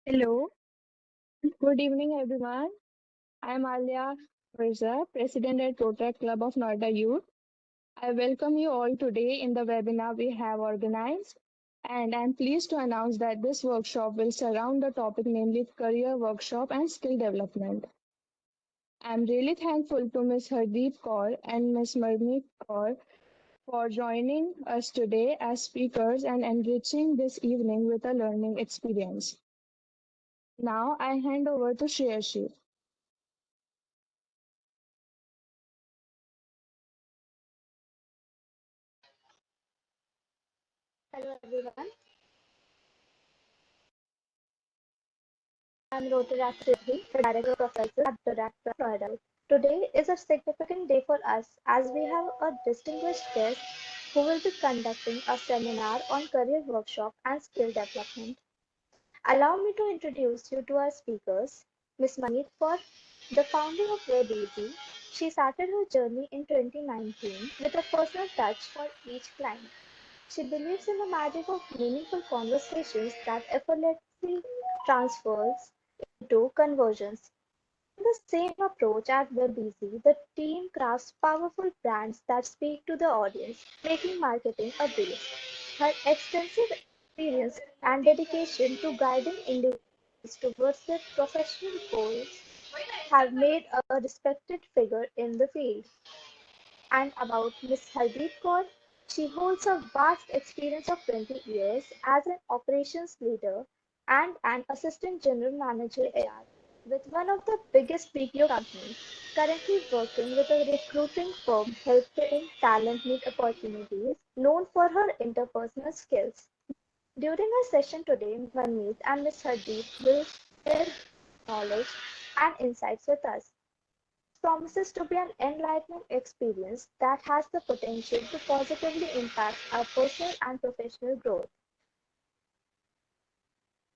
Hello, good evening everyone. I am Alia Mirza, President at Rotary Club of Noida Youth. I welcome you all today in the webinar we have organized, and I am pleased to announce that this workshop will surround the topic, namely career workshop and skill development. I am really thankful to Ms. Hardeep Kaur and Ms. Manmeet Kaur for joining us today as speakers and enriching this evening with a learning experience. Now I hand over to Shreyashi. Hello everyone, I'm Rotaract Siddhi, the Director Professor at the Director Noida. Today is a significant day for us as we have a distinguished guest who will be conducting a seminar on career workshop and skill development. Allow me to introduce you to our speakers, Ms. Manmeet Kaur, the founder of WebEasy. She started her journey in 2019 with a personal touch for each client. She believes in the magic of meaningful conversations that effortlessly transfers into conversions. The same approach at WebEasy, the team crafts powerful brands that speak to the audience, making marketing a breeze. Her extensive experience and dedication to guiding individuals towards their professional goals have made a respected figure in the field. And about Ms. Hardeep Kaur, she holds a vast experience of 20 years as an operations leader and an assistant general manager HR with one of the biggest BPO companies, currently working with a recruiting firm helping talent meet opportunities, known for her interpersonal skills. During our session today, Manmeet and Ms. Hardeep will share knowledge and insights with us. This promises to be an enlightening experience that has the potential to positively impact our personal and professional growth.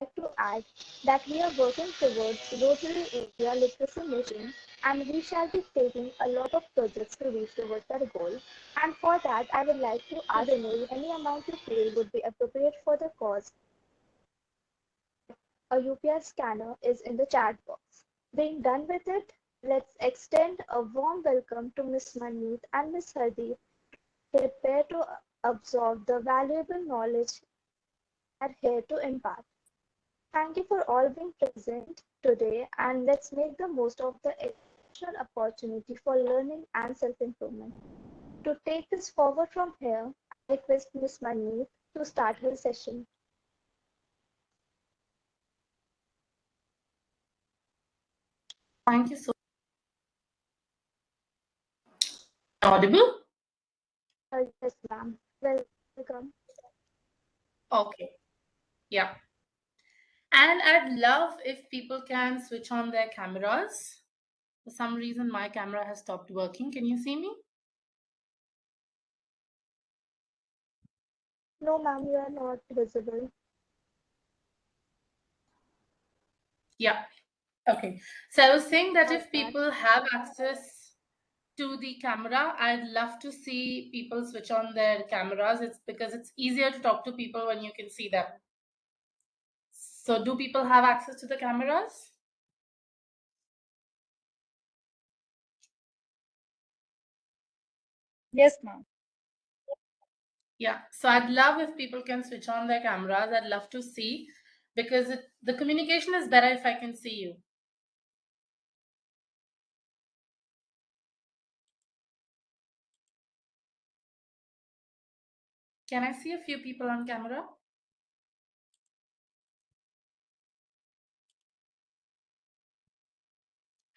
Like to add that we are working towards Rotary Area Literacy Mission and we shall be taking a lot of projects to reach towards our goal. And for that, I would like to ask donate any amount you feel would be appropriate for the cause. A UPI scanner is in the chat box. Being done with it, let's extend a warm welcome to Ms. Manmeet and Ms. Hardeep. Prepare to absorb the valuable knowledge they are here to impart. Thank you for all being present today and let's make the most of the exceptional opportunity for learning and self-improvement. To take this forward from here, I request Ms. Manmeet to start her session. Thank you so audible. Yes, ma'am. Welcome. Okay. Yeah. And I'd love if people can switch on their cameras. For some reason, my camera has stopped working. Can you see me? No, ma'am, you are not visible. Yeah. Okay. So I was saying that How's if that? people have access to the camera, I'd love to see people switch on their cameras. It's because it's easier to talk to people when you can see them. So, do people have access to the cameras? Yes, ma'am. Yeah. So I'd love if people can switch on their cameras. I'd love to see because the communication is better if I can see you. Can I see a few people on camera?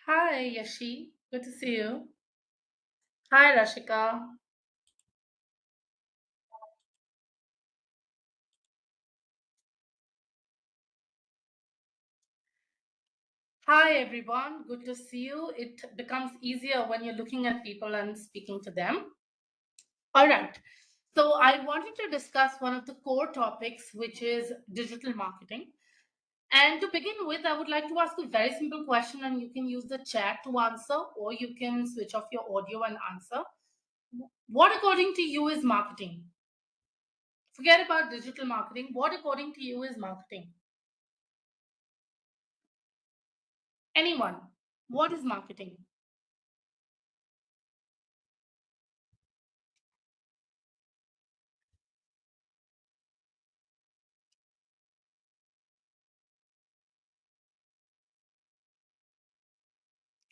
Hi, Yashi. Good to see you. Hi, Rashika. Hi, everyone. Good to see you. It becomes easier when you're looking at people and speaking to them. All right. So I wanted to discuss one of the core topics, which is digital marketing. And to begin with, I would like to ask a very simple question, and you can use the chat to answer, or you can switch off your audio and answer. What, according to you, is marketing? Forget about digital marketing. What, according to you, is marketing? Anyone? What is marketing?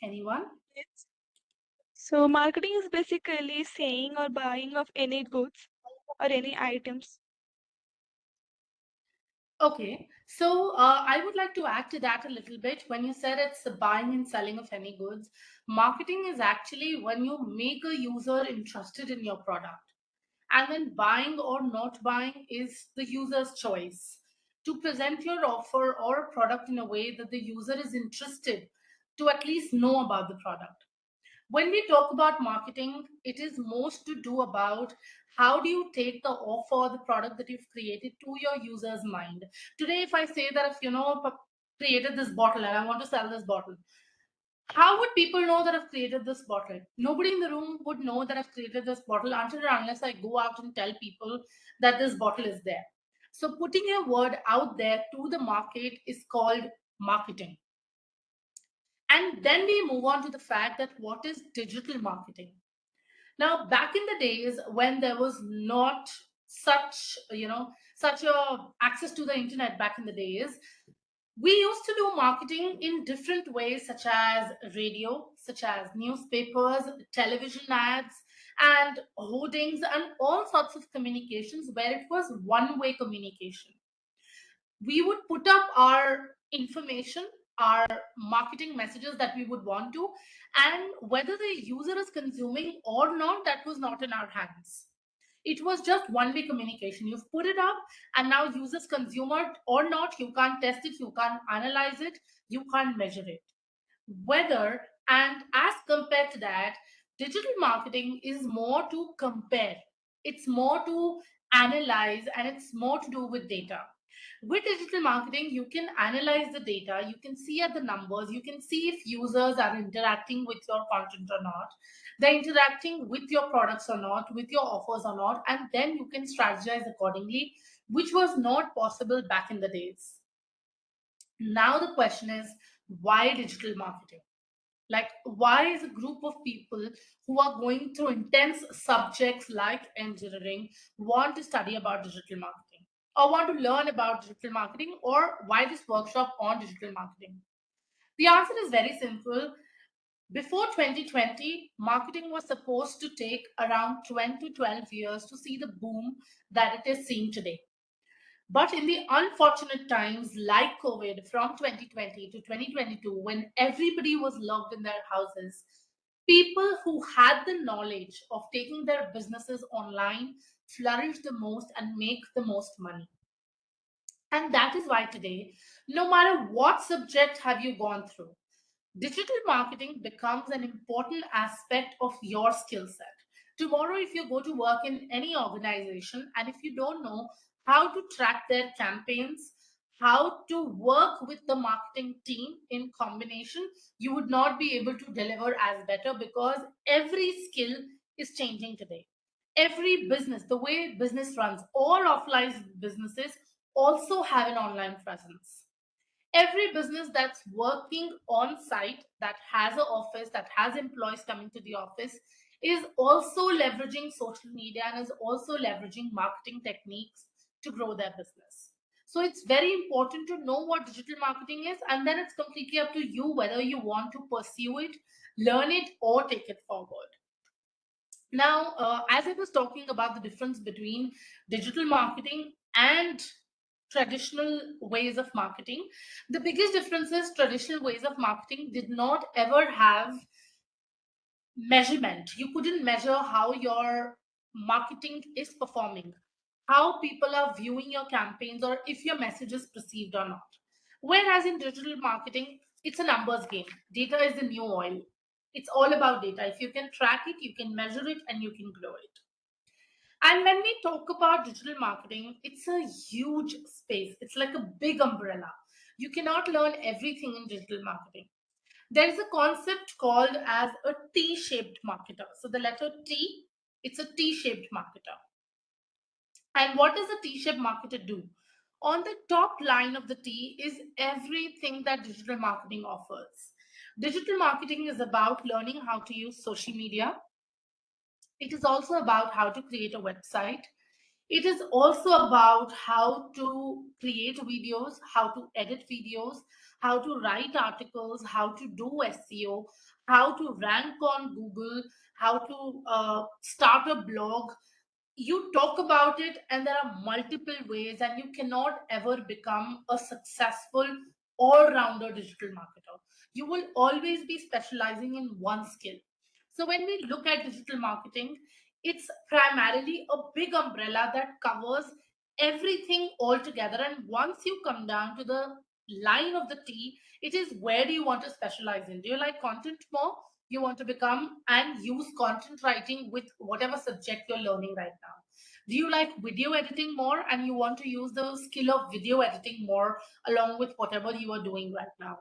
Anyone? Yes. So marketing is basically saying or buying of any goods or any items. Okay, so I would like to add to that a little bit. When you said it's the buying and selling of any goods, marketing is actually when you make a user interested in your product. And then buying or not buying is the user's choice to present your offer or product in a way that the user is interested to at least know about the product. When we talk about marketing, it is most to do about how do you take the offer or the product that you've created to your user's mind. Today, if I say that if created this bottle and I want to sell this bottle, how would people know that I've created this bottle? Nobody in the room would know that I've created this bottle until or unless I go out and tell people that this bottle is there. So putting your word out there to the market is called marketing. And then we move on to the fact that what is digital marketing. Now, back in the days when there was not such, such a access to the internet back in the days, we used to do marketing in different ways, such as radio, such as newspapers, television ads, and hoardings, and all sorts of communications where it was one way communication. We would put up our information, our marketing messages that we would want to, and whether the user is consuming or not, that was not in our hands. It was just one way communication. You've put it up, and now users consume it or not. You can't test it, you can't analyze it, you can't measure it. Whether, and as compared to that, digital marketing is more to compare, it's more to analyze, and it's more to do with data. With digital marketing, you can analyze the data, you can see at the numbers, you can see if users are interacting with your content or not, they're interacting with your products or not, with your offers or not, and then you can strategize accordingly, which was not possible back in the days. Now the question is, why digital marketing? Like, why is a group of people who are going through intense subjects like engineering want to study about digital marketing, or want to learn about digital marketing, or why this workshop on digital marketing? The answer is very simple. Before 2020, marketing was supposed to take around 10 to 12 years to see the boom that it is seeing today. But in the unfortunate times like COVID from 2020 to 2022, when everybody was locked in their houses, people who had the knowledge of taking their businesses online flourish the most and make the most money. And that is why today, no matter what subject have you gone through, digital marketing becomes an important aspect of your skill set. Tomorrow, if you go to work in any organization and if you don't know how to track their campaigns, how to work with the marketing team in combination, you would not be able to deliver as better, because every skill is changing today. Every business, the way business runs, all offline businesses also have an online presence. Every business that's working on site, that has an office, that has employees coming to the office, is also leveraging social media and is also leveraging marketing techniques to grow their business. So it's very important to know what digital marketing is, and then it's completely up to you whether you want to pursue it, learn it, or take it forward. Now, as I was talking about the difference between digital marketing and traditional ways of marketing, the biggest difference is traditional ways of marketing did not ever have measurement. You couldn't measure how your marketing is performing, how people are viewing your campaigns, or if your message is perceived or not. Whereas in digital marketing, it's a numbers game. Data is the new oil. It's all about data. If you can track it, you can measure it, and you can grow it. And when we talk about digital marketing, it's a huge space. It's like a big umbrella. You cannot learn everything in digital marketing. There is a concept called as a T-shaped marketer. So the letter T, it's a T-shaped marketer. And what does a T-shaped marketer do? On the top line of the T is everything that digital marketing offers. Digital marketing is about learning how to use social media. It is also about how to create a website. It is also about how to create videos, how to edit videos, how to write articles, how to do SEO, how to rank on Google, how to start a blog. You talk about it, and there are multiple ways, and you cannot ever become a successful all-rounder digital marketer. You will always be specializing in one skill. So when we look at digital marketing, it's primarily a big umbrella that covers everything all together. And once you come down to the line of the T, it is, where do you want to specialize in? Do you like content more? You want to become and use content writing with whatever subject you're learning right now? Do you like video editing more, and you want to use the skill of video editing more along with whatever you are doing right now?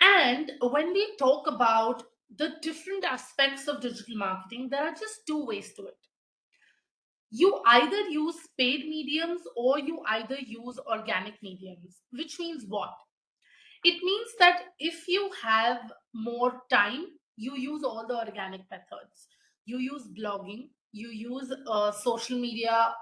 And when we talk about the different aspects of digital marketing, there are just two ways to it. You either use paid mediums or you either use organic mediums, which means what? It means that if you have more time, you use all the organic methods. You use blogging, you use social media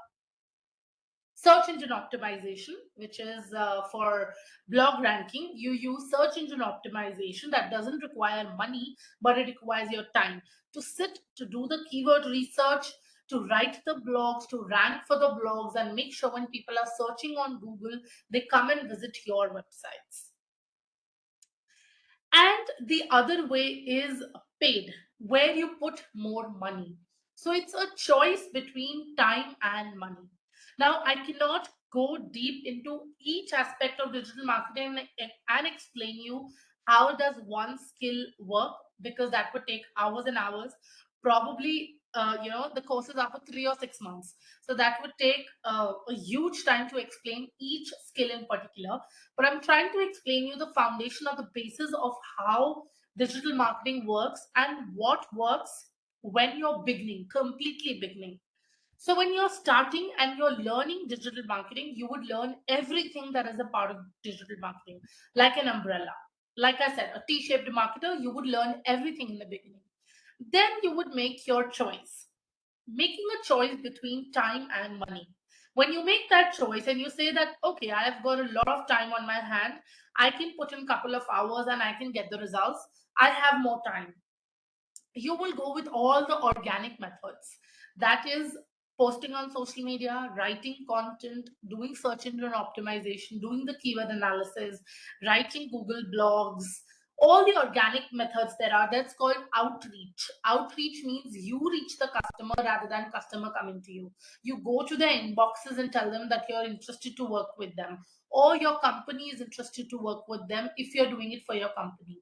search engine optimization, which is for blog ranking. You use search engine optimization that doesn't require money, but it requires your time to sit, to do the keyword research, to write the blogs, to rank for the blogs, and make sure when people are searching on Google, they come and visit your websites. And the other way is paid, where you put more money. So it's a choice between time and money. Now, I cannot go deep into each aspect of digital marketing and explain you how does one skill work, because that would take hours and hours. Probably, the courses are for 3 or 6 months. So that would take a huge time to explain each skill in particular, but I'm trying to explain you the foundation or the basis of how digital marketing works and what works when you're beginning, completely beginning. So when you're starting and you're learning digital marketing, you would learn everything that is a part of digital marketing, like an umbrella. Like I said, a T-shaped marketer, you would learn everything in the beginning. Then you would make your choice, making a choice between time and money. When you make that choice and you say that, okay, I've got a lot of time on my hand, I can put in a couple of hours and I can get the results, I have more time, you will go with all the organic methods. That is posting on social media, writing content, doing search engine optimization, doing the keyword analysis, writing Google blogs, all the organic methods there are. That's called outreach. Outreach means you reach the customer rather than customer coming to you. You go to their inboxes and tell them that you're interested to work with them, or your company is interested to work with them if you're doing it for your company,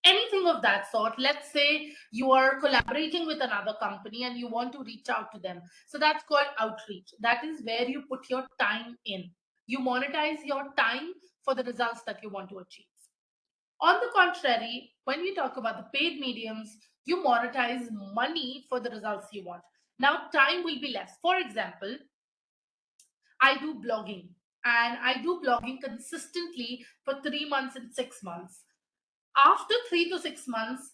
anything of that sort. Let's say you are collaborating with another company and you want to reach out to them, so that's called outreach. That is where you put your time in, you monetize your time for the results that you want to achieve. On the contrary, when we talk about the paid mediums, you monetize money for the results you want. Now time will be less. For example, I do blogging, and I do blogging consistently for 3 months and 6 months. After 3 to 6 months,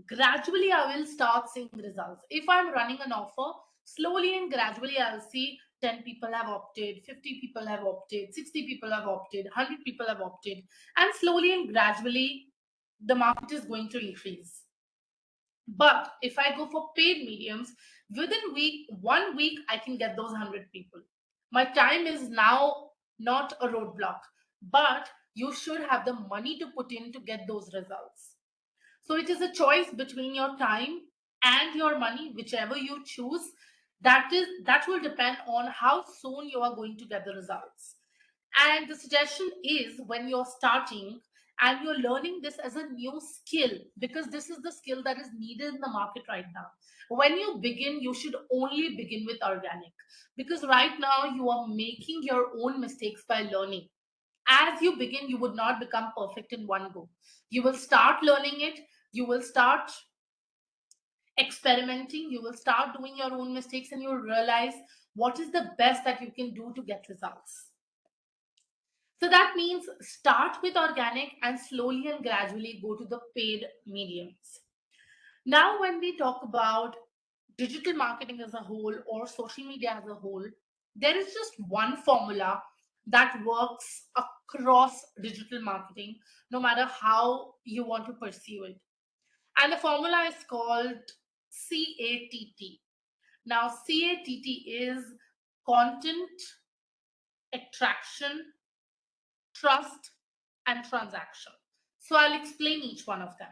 gradually I will start seeing results. If I'm running an offer, slowly and gradually I'll see 10 people have opted, 50 people have opted, 60 people have opted, 100 people have opted, and slowly and gradually the market is going to increase. But if I go for paid mediums, within 1 week I can get those 100 people. My time is now not a roadblock, but you should have the money to put in to get those results. So it is a choice between your time and your money, whichever you choose. That will depend on how soon you are going to get the results. And the suggestion is, when you're starting and you're learning this as a new skill, because this is the skill that is needed in the market right now. When you begin, you should only begin with organic, because right now you are making your own mistakes by learning. As you begin, you would not become perfect in one go. You will start learning it, you will start experimenting, you will start doing your own mistakes, and you'll realize what is the best that you can do to get results. So that means start with organic and slowly and gradually go to the paid mediums. Now, when we talk about digital marketing as a whole or social media as a whole, there is just one formula that works across digital marketing, no matter how you want to pursue it. And the formula is called CATT. Now, CATT is content, attraction, trust, and transaction. So I'll explain each one of them.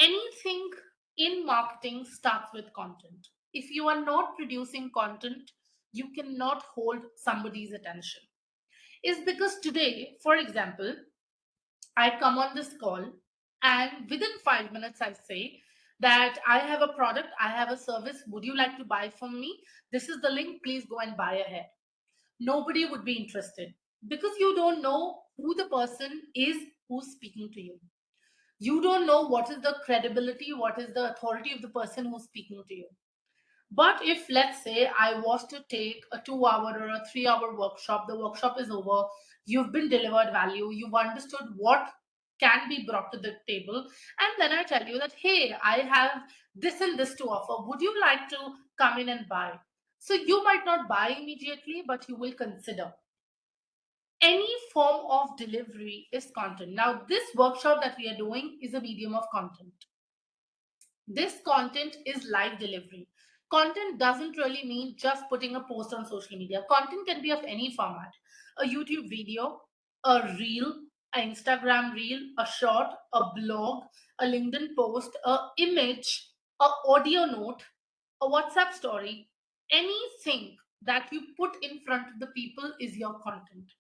Anything in marketing starts with content. If you are not producing content, you cannot hold somebody's attention. Is because today, for example, I come on this call and within 5 minutes I say that I have a product, I have a service, would you like to buy from me? This is the link, please go and buy ahead. Nobody would be interested, because you don't know who the person is who's speaking to you. You don't know what is the credibility, what is the authority of the person who's speaking to you. But if, let's say, I was to take a 2 hour or a 3 hour workshop, the workshop is over, you've been delivered value, you've understood what can be brought to the table, and then I tell you that, hey, I have this and this to offer. Would you like to come in and buy? So you might not buy immediately, but you will consider. Any form of delivery is content. Now, this workshop that we are doing is a medium of content. This content is live delivery. Content doesn't really mean just putting a post on social media. Content can be of any format: a YouTube video, a reel, an Instagram reel, a short, a blog, a LinkedIn post, a image, a audio note, a WhatsApp story. Anything that you put in front of the people is your content.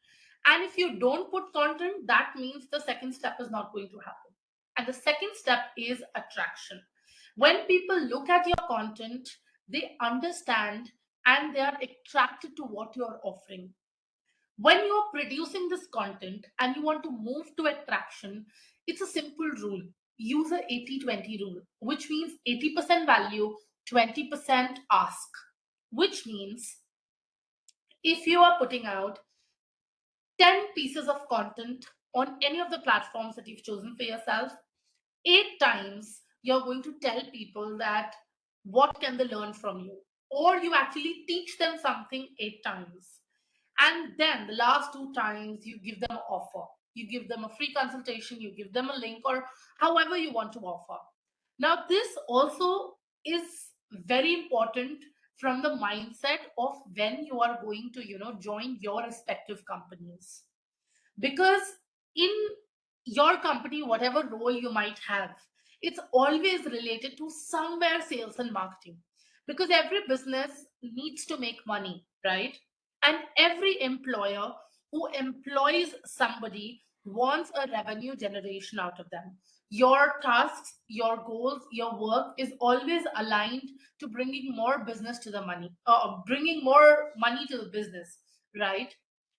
And if you don't put content, that means the second step is not going to happen. And the second step is attraction. When people look at your content, they understand and they are attracted to what you are offering. When you are producing this content and you want to move to attraction, it's a simple rule. Use a 80-20 rule, which means 80% value, 20% ask. Which means if you are putting out 10 pieces of content on any of the platforms that you've chosen for yourself, 8 times you're going to tell people that what can they learn from you, or you actually teach them something 8 times, and then the last 2 times you give them an offer. You give them a free consultation, you give them a link, or however you want to offer. Now this also is very important from the mindset of when you are going to join your respective companies, because in your company, whatever role you might have, it's always related to somewhere sales and marketing, because every business needs to make money, right? And every employer who employs somebody wants a revenue generation out of them. Your tasks, your goals, your work is always aligned to bringing more business to the money, bringing more money to the business, right?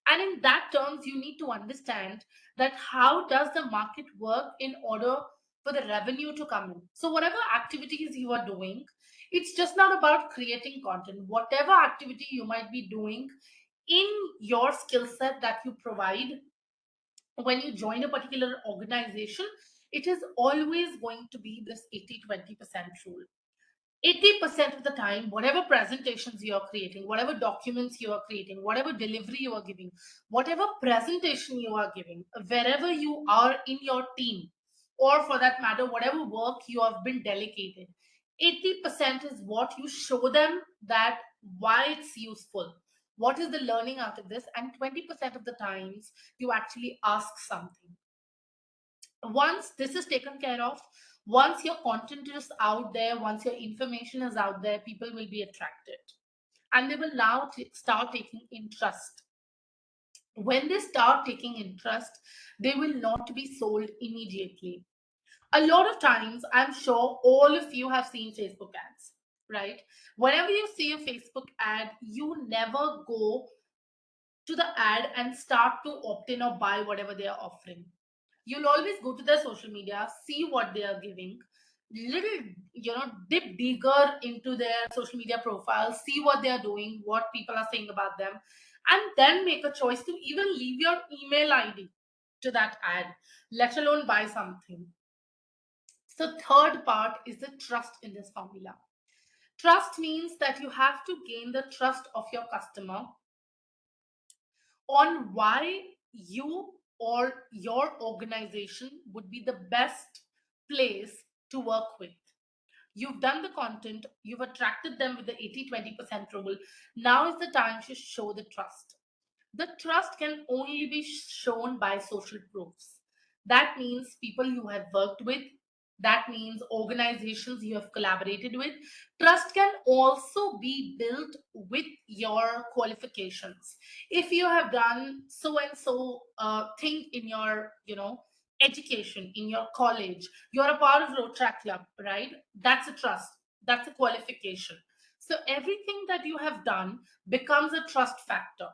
And in that terms, you need to understand that how does the market work in order for the revenue to come in. So whatever activities you are doing, it's just not about creating content. Whatever activity you might be doing in your skill set that you provide when you join a particular organization, it is always going to be this 80-20% rule. 80% of the time, whatever presentations you are creating, whatever documents you are creating, whatever delivery you are giving, whatever presentation you are giving, wherever you are in your team, or for that matter, whatever work you have been delegated, 80% is what you show them, that why it's useful, what is the learning out of this, and 20% of the times you actually ask something. Once this is taken care of, once your content is out there, once your information is out there, people will be attracted and they will now start taking interest. When they start taking interest, they will not be sold immediately. A lot of times, I'm sure all of you have seen Facebook ads, right? Whenever you see a Facebook ad, you never go to the ad and start to opt in or buy whatever they are offering. You'll always go to their social media, see what they are giving, little, dip deeper into their social media profile, see what they are doing, what people are saying about them, and then make a choice to even leave your email ID to that ad, let alone buy something. So third part is the trust in this formula. Trust means that you have to gain the trust of your customer on why you or your organization would be the best place to work with. You've done the content, you've attracted them with the 80-20% rule. Now is the time to show the trust. The trust can only be shown by social proofs. That means people you have worked with, that means organizations you have collaborated with. Trust can also be built with your qualifications. If you have done so and so thing in your, education, in your college, you're a part of Rotary Club, right? That's a trust, that's a qualification. So everything that you have done becomes a trust factor.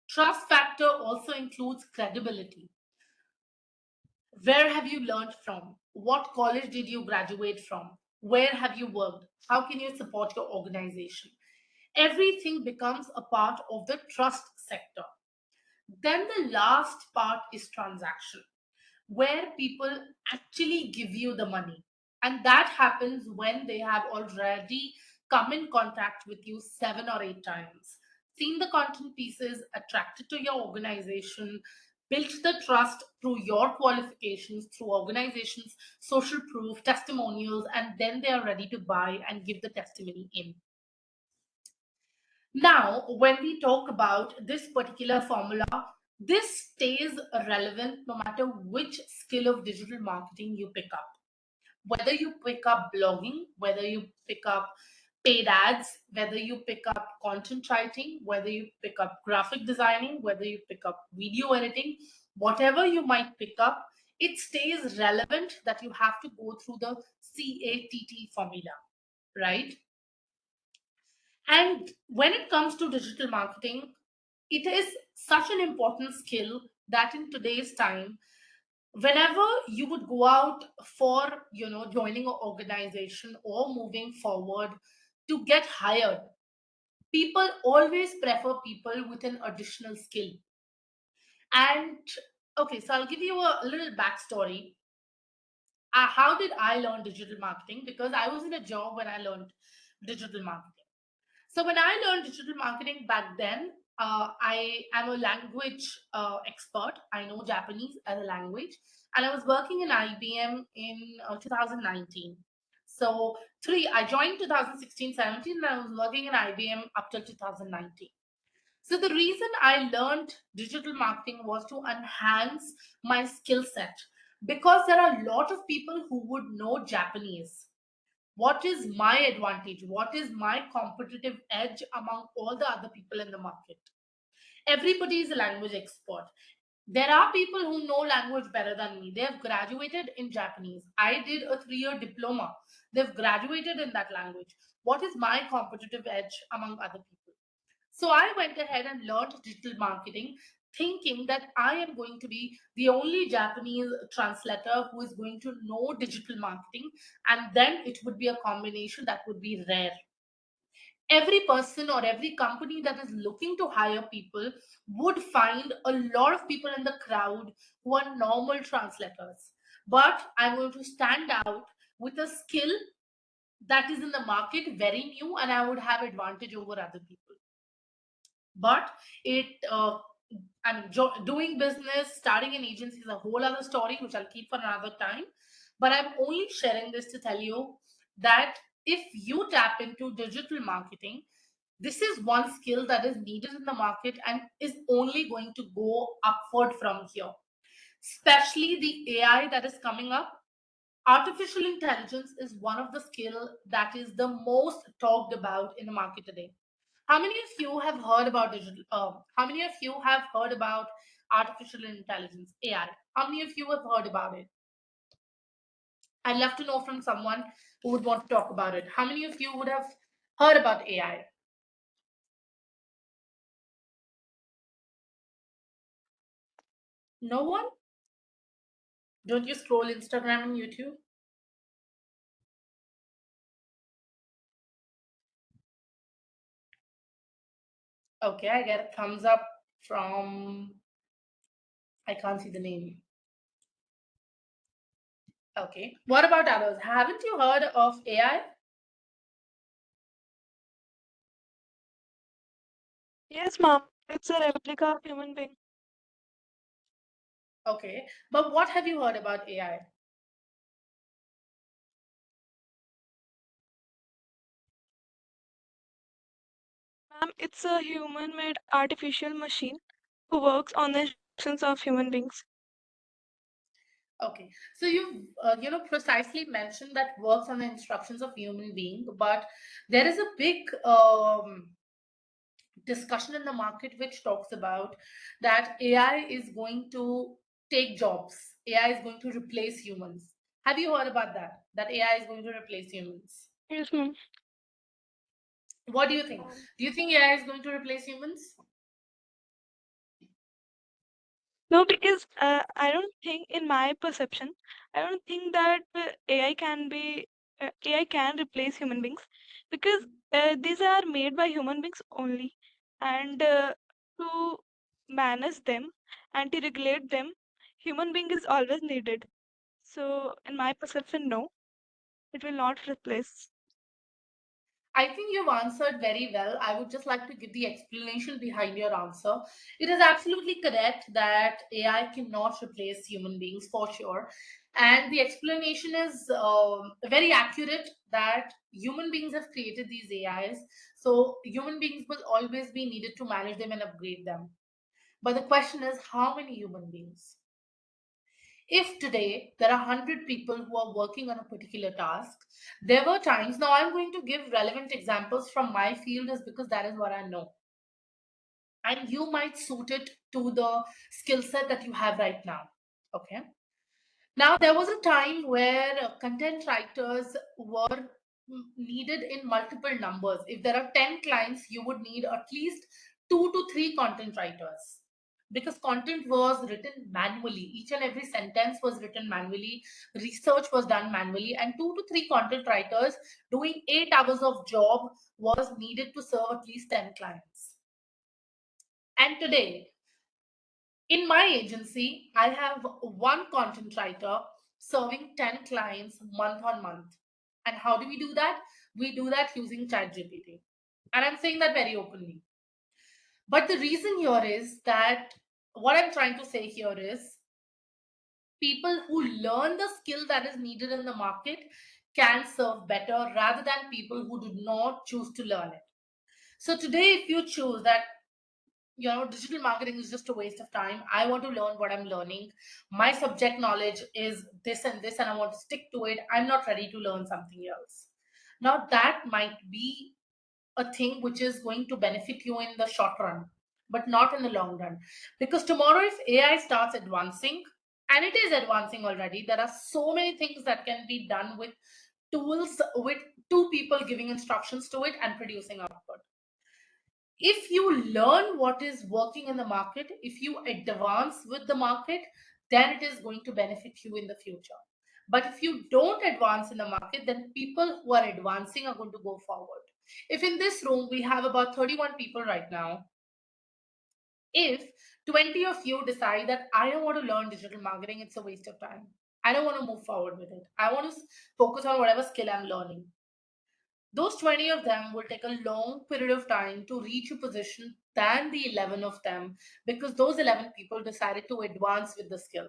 Trust factor also includes credibility. Where have you learned from? What college did you graduate from? Where have you worked? How can you support your organization? Everything becomes a part of the trust sector. Then the last part is transaction, where people actually give you the money. And that happens when they have already come in contact with you 7 or 8 times, seen the content pieces, attracted to your organization, built the trust through your qualifications, through organizations, social proof, testimonials, and then they are ready to buy and give the testimony in. Now, when we talk about this particular formula, this stays relevant no matter which skill of digital marketing you pick up. Whether you pick up blogging, whether you pick up paid ads, whether you pick up content writing, whether you pick up graphic designing, whether you pick up video editing, whatever you might pick up, it stays relevant that you have to go through the CATT formula, right? And when it comes to digital marketing, it is such an important skill that in today's time, whenever you would go out for, joining an organization or moving forward to get hired, people always prefer people with an additional skill. And okay, so I'll give you a little backstory. How did I learn digital marketing? Because I was in a job when I learned digital marketing. So when I learned digital marketing back then, I am a language expert. I know Japanese as a language, and I was working in IBM in 2019. So I joined 2016-17, and I was working in IBM up till 2019. So the reason I learned digital marketing was to enhance my skill set, because there are a lot of people who would know Japanese. What is my advantage? What is my competitive edge among all the other people in the market? Everybody is a language expert. There are people who know language better than me. They have graduated in Japanese. I did a 3-year diploma. They've graduated in that language. What is my competitive edge among other people? So I went ahead and learned digital marketing, thinking that I am going to be the only Japanese translator who is going to know digital marketing, and then it would be a combination that would be rare. Every person or every company that is looking to hire people would find a lot of people in the crowd who are normal translators. But I'm going to stand out with a skill that is in the market, very new, and I would have advantage over other people. But it doing business, starting an agency is a whole other story, which I'll keep for another time. But I'm only sharing this to tell you that if you tap into digital marketing, this is one skill that is needed in the market and is only going to go upward from here, especially the AI that is coming up. Artificial intelligence is one of the skill that is the most talked about in the market today. How many of you have heard about digital? How many of you have heard about artificial intelligence, AI? How many of you have heard about it? I'd love to know from someone who would want to talk about it. How many of you would have heard about AI? No one? Don't you scroll Instagram and YouTube? Okay, I get a thumbs up from, I can't see the name. Okay. What about others? Haven't you heard of AI? Yes, ma'am. It's a replica of human being. Okay. But what have you heard about AI? Ma'am, it's a human-made artificial machine who works on the instructions of human beings. Okay. So you precisely mentioned that works on the instructions of human being, but there is a big discussion in the market which talks about that AI is going to take jobs. AI is going to replace humans. Have you heard about that? That AI is going to replace humans. Yes, ma'am. What do you think? Do you think AI is going to replace humans? No, because I don't think, in my perception, I don't think that AI can be AI can replace human beings because these are made by human beings only, and to manage them and to regulate them, human being is always needed. So, in my perception, no, it will not replace. I think you've answered very well. I would just like to give the explanation behind your answer. It is absolutely correct that AI cannot replace human beings for sure. And the explanation is very accurate that human beings have created these AIs. So human beings will always be needed to manage them and upgrade them. But the question is, how many human beings? If today there are 100 people who are working on a particular task, there were times, now I'm going to give relevant examples from my field is because that is what I know. And you might suit it to the skill set that you have right now. Okay. Now, there was a time where content writers were needed in multiple numbers. If there are 10 clients, you would need at least 2 to 3 content writers because content was written manually. Each and every sentence was written manually, research was done manually, and 2 to 3 content writers doing 8 hours of job was needed to serve at least 10 clients. And today, in my agency, I have one content writer serving 10 clients month on month. And how do we do that? We do that using ChatGPT. And I'm saying that very openly. But the reason here is that what I'm trying to say here is people who learn the skill that is needed in the market can serve better rather than people who do not choose to learn it. So today, if you choose that digital marketing is just a waste of time, I want to learn what I'm learning, my subject knowledge is this and this and I want to stick to it, I'm not ready to learn something else. Now that might be a thing which is going to benefit you in the short run but not in the long run, because tomorrow if AI starts advancing, and it is advancing already, there are so many things that can be done with tools, with two people giving instructions to it and producing output. If you learn what is working in the market, if you advance with the market, then it is going to benefit you in the future. But if you don't advance in the market, then people who are advancing are going to go forward. If in this room we have about 31 people right now, if 20 of you decide that I don't want to learn digital marketing, it's a waste of time, I don't want to move forward with it, I want to focus on whatever skill I'm learning, those 20 of them will take a long period of time to reach a position than the 11 of them, because those 11 people decided to advance with the skill.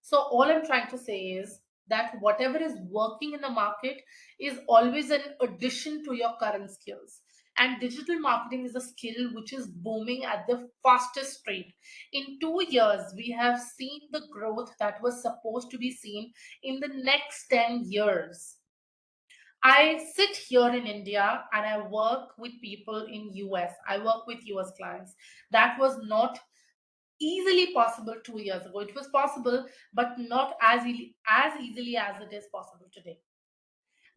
So, all I'm trying to say is that whatever is working in the market is always an addition to your current skills. And digital marketing is a skill which is booming at the fastest rate. In 2 years, we have seen the growth that was supposed to be seen in the next 10 years. I sit here in India and I work with people in US. I work with US clients. That was not easily possible 2 years ago. It was possible, but not as easily as it is possible today.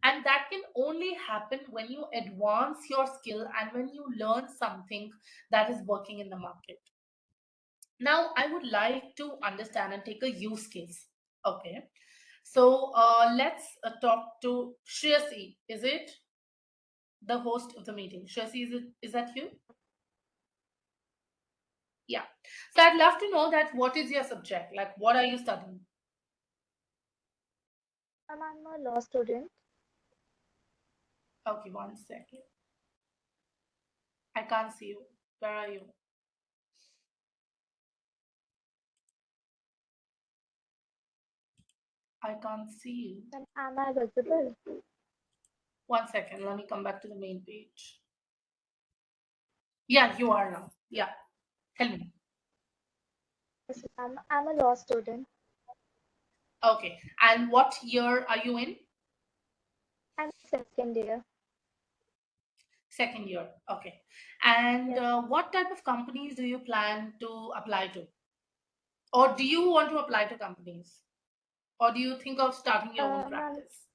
And that can only happen when you advance your skill and when you learn something that is working in the market. Now, I would like to understand and take a use case. Okay. So let's talk to Shriyasi. Is it the host of the meeting? Shriyasi, is that you? Yeah. So I'd love to know that what is your subject? Like, what are you studying? I'm a law student. Okay, one second. I can't see you. Where are you? I can't see you. And am I visible? One second. Let me come back to the main page. Yeah, you are now. Yeah. Tell me. Yes, I'm a law student. Okay. And what year are you in? I'm second year. Second year. Okay. And Yes. what type of companies do you plan to apply to? Or do you want to apply to companies? Or do you think of starting your own Ma'am, practice?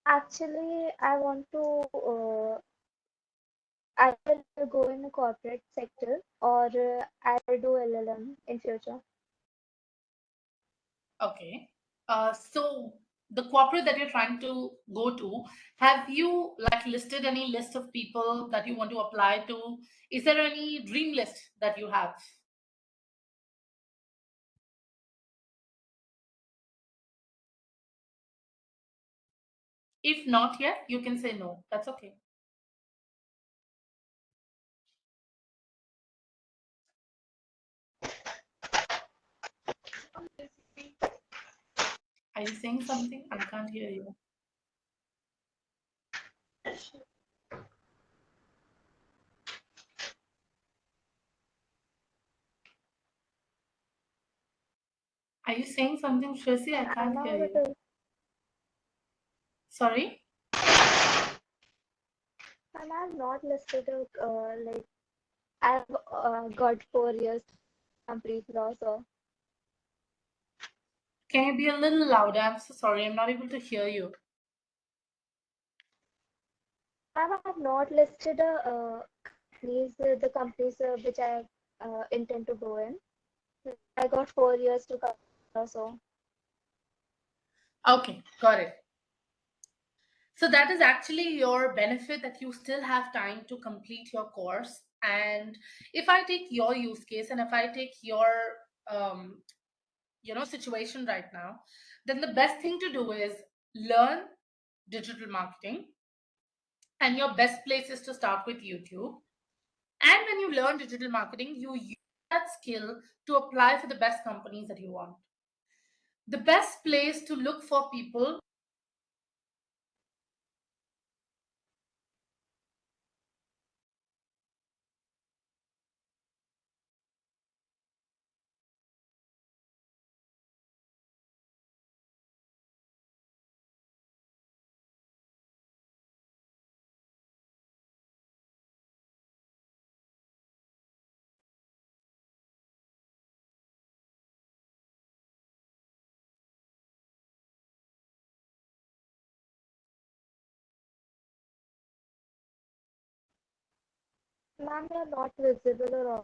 actually, I want to either go in the corporate sector or I will do LLM in future. Okay. So the corporate that you're trying to go to, have you like listed any list of people that you want to apply to? Is there any dream list that you have? If not yet, you can say no. That's okay. Are you saying something? I can't hear you. Are you saying something, Tracy? I can't hear you. Sorry? And I've not listed like I've got 4 years complete law, so Can you be a little louder? I'm so sorry. I'm not able to hear you. I have not listed the companies which I intend to go in. I got 4 years to complete law, so Okay, got it. So that is actually your benefit, that you still have time to complete your course. And if I take your use case and if I take your um, situation right now, then the best thing to do is learn digital marketing. And your best place is to start with YouTube. And when you learn digital marketing, you use that skill to apply for the best companies that you want. The best place to look for people. ma'am, you're not visible or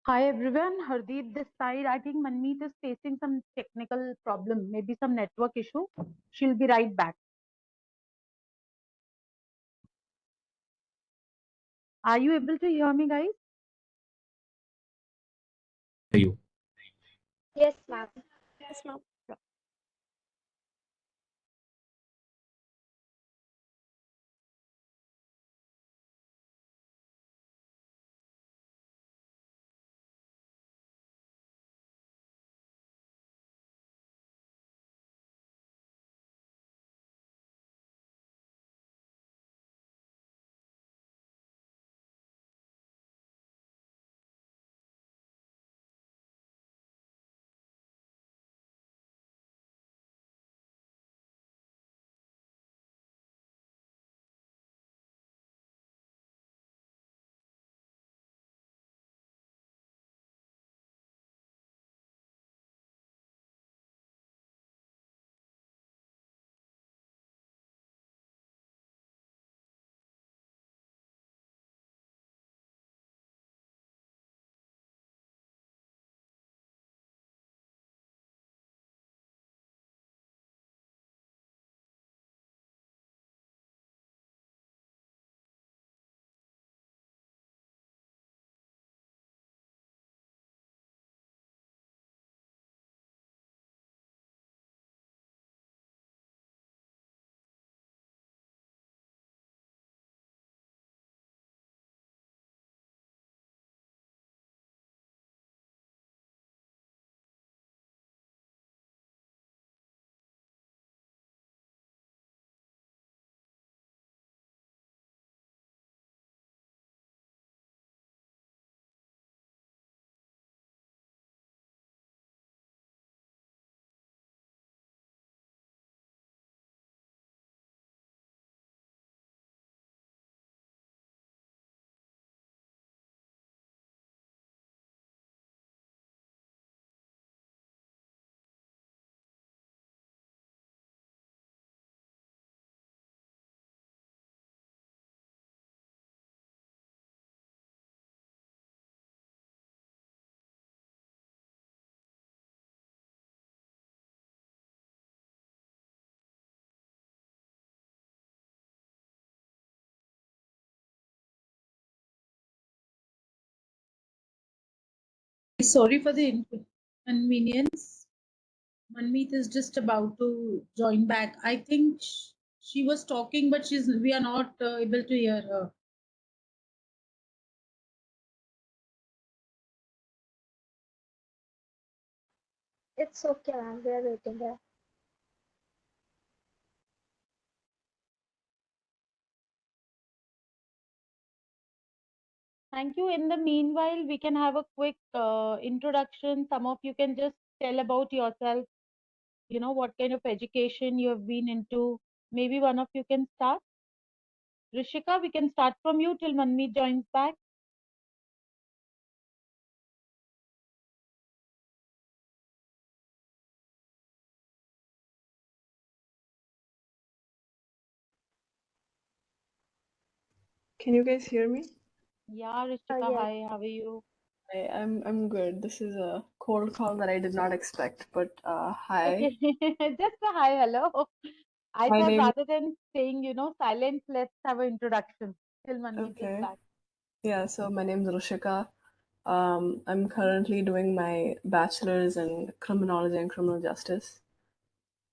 Hi everyone, Hardeep this side. I think Manmeet is facing some technical problem, maybe some network issue. She'll be right back. Are you able to hear me, guys? You. yes, ma'am. Yes, ma'am. Sorry for the inconvenience. Manmeet is just about to join back. I think she was talking, but we are not able to hear her. It's okay, ma'am. We are waiting here. Thank you. In the meanwhile, we can have a quick introduction. Some of you can just tell about yourself, what kind of education you have been into. Maybe one of you can start. Rishika, we can start from you till Manmeet joins back. Can you guys hear me? Yeah, Rishika, Yes. hi, how are you? I'm good. This is a cold call that I did not expect, but Okay, hi. just a hi, hello. I My thought name rather than saying, silence, let's have an introduction till Manmeet is okay. back. Yeah, so my name's Rushika. I'm currently doing my bachelor's in criminology and criminal justice.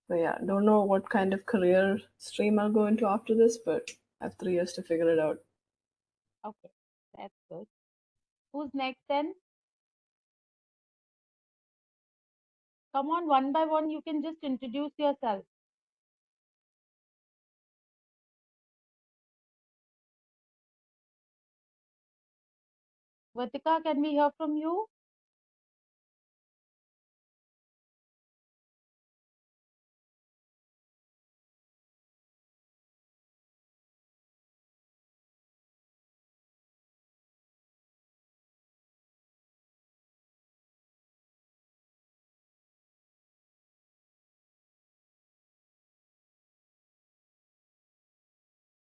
So yeah, don't know what kind of career stream I'll go into after this, but I have 3 years to figure it out. Okay, that's good. Who's next then? Come on, one by one, you can just introduce yourself. Vatika, can we hear from you?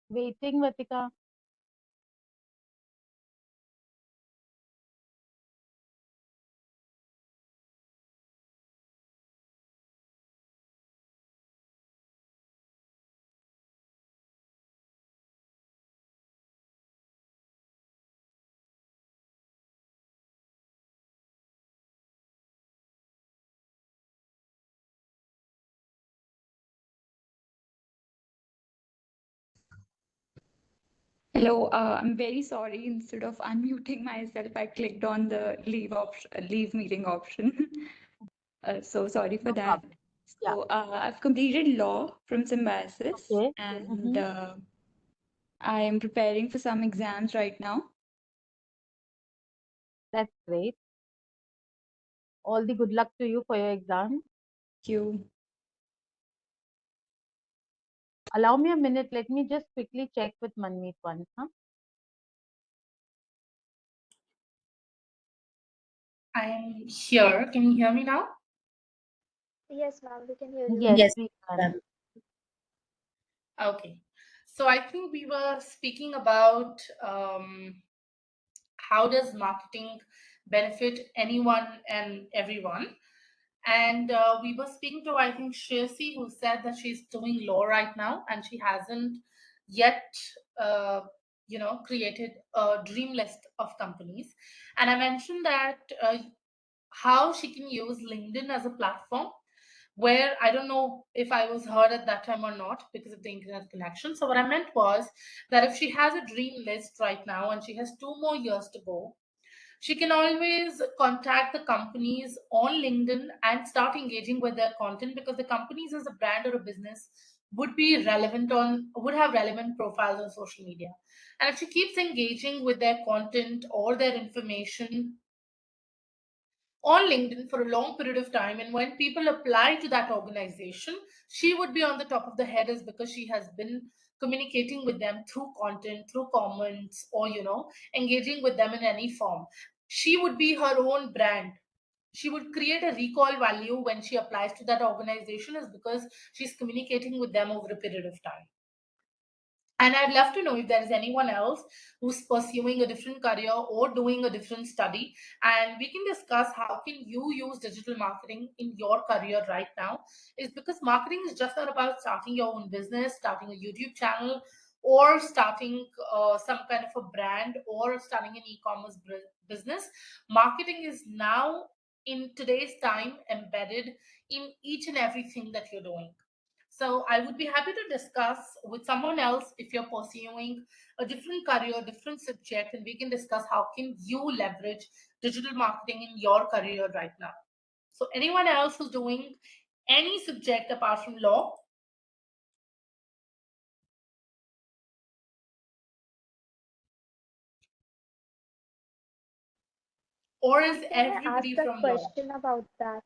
Waiting, Vatika. Hello, I'm very sorry. Instead of unmuting myself, I clicked on the leave option, leave meeting option. So sorry for No that. problem. Yeah. So I've completed law from Symbiosis, Okay. and Mm-hmm. I am preparing for some exams right now. That's great. All the good luck to you for your exam. Thank you. Allow me a minute. Let me just quickly check with Manmeet once. Huh? I'm here. Can you hear me now? Yes, ma'am. We can hear you. Yes, Yes, we can. ma'am. Okay. So I think we were speaking about how does marketing benefit anyone and everyone. And we were speaking to, I think, Shreyasi, who said that she's doing law right now and she hasn't yet, uh, created a dream list of companies. And I mentioned that how she can use LinkedIn as a platform where I don't know if I was heard at that time or not because of the internet connection. So, what I meant was that if she has a dream list right now and she has 2 more years to go, she can always contact the companies on LinkedIn and start engaging with their content because the companies as a brand or a business would have relevant profiles on social media. And if she keeps engaging with their content or their information on LinkedIn for a long period of time, and when people apply to that organization, she would be on the top of the head is because she has been communicating with them through content, through comments, or engaging with them in any form. She would be her own brand. She would create a recall value when she applies to that organization, is because she's communicating with them over a period of time. And I'd love to know if there is anyone else who's pursuing a different career or doing a different study. And we can discuss how can you use digital marketing in your career right now. Is because marketing is just not about starting your own business, starting a YouTube channel, or starting some kind of a brand or starting an e-commerce business, marketing is now in today's time embedded in each and everything that you're doing. So I would be happy to discuss with someone else if you're pursuing a different career, different subject, and we can discuss how can you leverage digital marketing in your career right now. So anyone else who's doing any subject apart from law? Or is Ma'am, can I ask everybody a from law? question about that?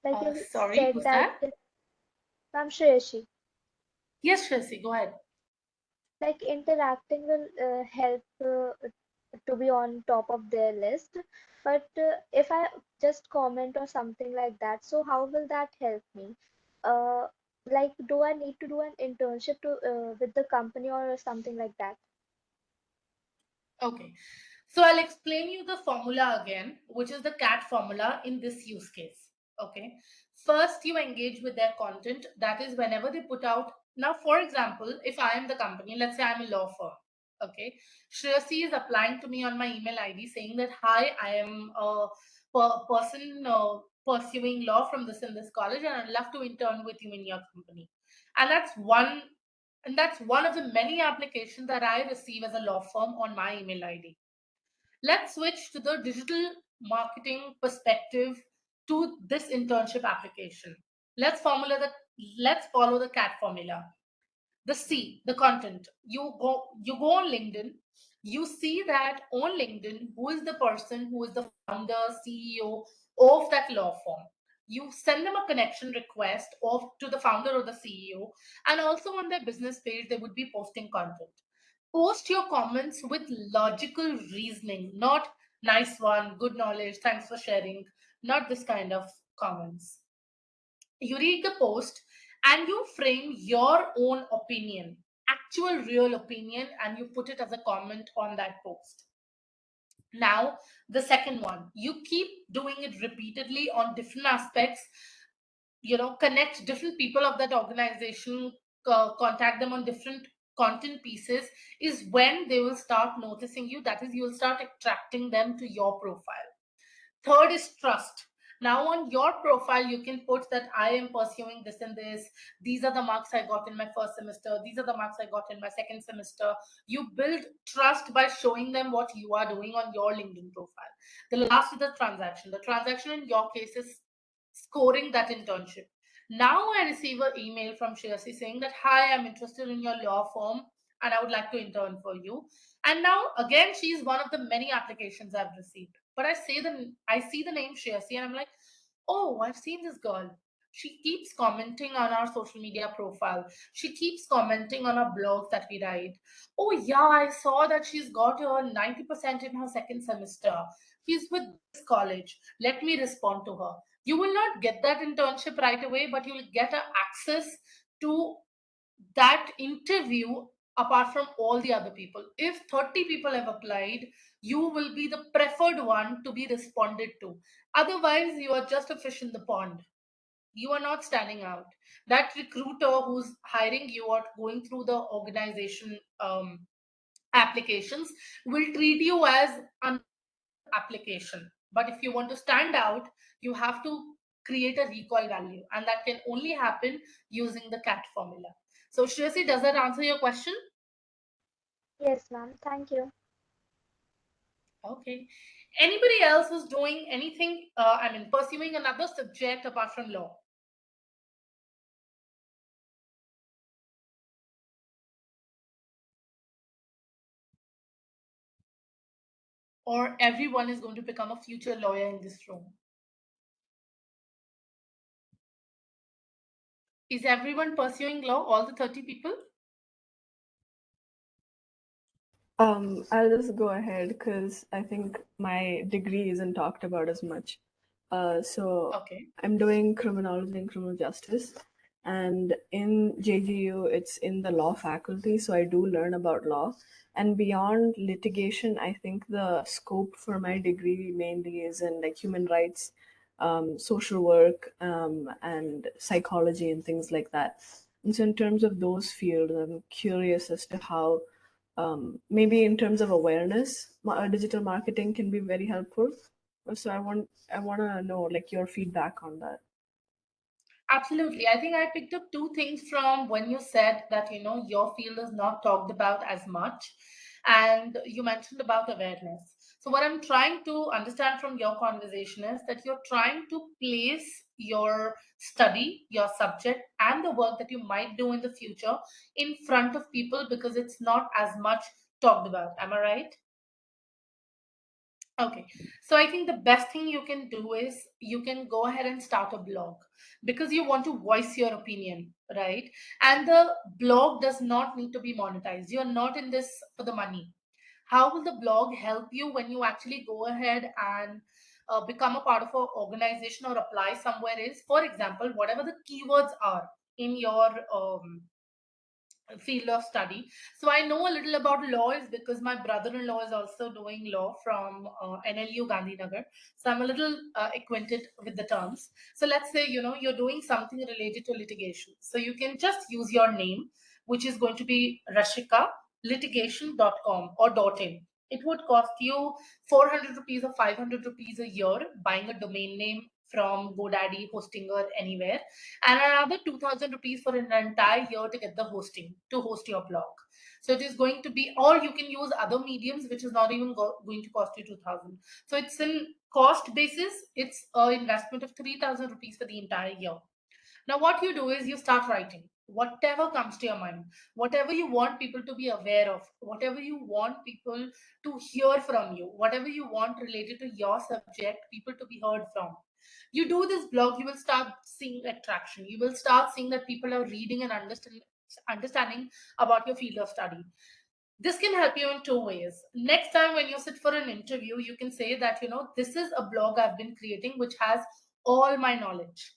Like you Sorry, said who's that, that? Ma'am Shreyashi, Yes, Tracy, go ahead. like interacting will help to be on top of their list. But if I just comment or something like that, so how will that help me? Uh, like, do I need to do an internship to with the company or something like that? Okay. So I'll explain you the formula again, which is the CAT formula in this use case. Okay. First, you engage with their content. That is whenever they put out. Now, for example, if I am the company, let's say I'm a law firm. Okay. Shreyasi is applying to me on my email ID saying that, hi, I am a person pursuing law from this and this college, and I'd love to intern with you in your company. And that's one of the many applications that I receive as a law firm on my email ID. Let's switch to the digital marketing perspective to this internship application. Let's formula the let's follow the CAT formula. The C, the content. You go on LinkedIn, you see that on LinkedIn who is the person who is the founder, CEO of that law firm. You send them a connection request of to the founder or the CEO, and also on their business page they would be posting content. Post your comments with logical reasoning, not nice one, good knowledge, thanks for sharing, not this kind of comments. You read the post and you frame your own opinion, actual real opinion, and you put it as a comment on that post. Now, the second one, you keep doing it repeatedly on different aspects, connect different people of that organization, contact them on different content pieces, is when they will start noticing you. That is, you'll start attracting them to your profile. Third is trust. Now, on your profile, you can put that I am pursuing this and this. These are the marks I got in my first semester. These are the marks I got in my second semester. You build trust by showing them what you are doing on your LinkedIn profile. The last is the transaction. The transaction in your case is scoring that internship. Now, I receive an email from Shirasi saying that, hi, I'm interested in your law firm and I would like to intern for you. And now, again, she's one of the many applications I've received. But I see the name Shreyasi and I'm like, oh, I've seen this girl. She keeps commenting on our social media profile. She keeps commenting on our blogs that we write. Oh yeah, I saw that she's got her 90% in her second semester. She's with this college. Let me respond to her. You will not get that internship right away, but you will get access to that interview apart from all the other people. If 30 people have applied, you will be the preferred one to be responded to. Otherwise, you are just a fish in the pond. You are not standing out. That recruiter who's hiring you or going through the organization applications will treat you as another application. But if you want to stand out, you have to create a recall value, and that can only happen using the CAT formula. So, Shreyasi, does that answer your question? Yes, ma'am. Thank you. Okay. Anybody else who's doing anything, pursuing another subject apart from law? Or everyone is going to become a future lawyer in this room? Is everyone pursuing law, all the 30 people? I'll just go ahead because I think my degree isn't talked about as much. So Okay. I'm doing criminology and criminal justice, and in JGU, it's in the law faculty, so I do learn about law. And beyond litigation, I think the scope for my degree mainly is in like human rights, social work, and psychology and things like that. And so in terms of those fields, I'm curious as to how, maybe in terms of awareness, digital marketing can be very helpful. So I want to know like your feedback on that. Absolutely. I think I picked up two things from when you said that, your field is not talked about as much. And you mentioned about awareness. So, what I'm trying to understand from your conversation is that you're trying to place your study, your subject, and the work that you might do in the future in front of people because it's not as much talked about. Am I right? Okay, so I think the best thing you can do is you can go ahead and start a blog because you want to voice your opinion, right? And the blog does not need to be monetized. You're not in this for the money. How will the blog help you when you actually go ahead and become a part of an organization or apply somewhere? Is, for example, whatever the keywords are in your field of study. So I know a little about law is because my brother-in-law is also doing law from NLU Gandhinagar. So I'm a little acquainted with the terms. So let's say, you're doing something related to litigation. So you can just use your name, which is going to be Rashika litigation.com or .in. It would cost you 400 rupees or 500 rupees a year buying a domain name from GoDaddy, Hostinger, anywhere, and another 2000 rupees for an entire year to get the hosting to host your blog. So it is going to be, or you can use other mediums which is not even going to cost you 2000. So it's in cost basis, it's an investment of 3000 rupees for the entire year. Now, what you do is you start writing whatever comes to your mind, whatever you want people to be aware of, whatever you want people to hear from you, whatever you want related to your subject, people to be heard from. You do this blog, you will start seeing attraction. You will start seeing that people are reading and understanding about your field of study. This can help you in two ways. Next time when you sit for an interview, you can say that, this is a blog I've been creating which has all my knowledge.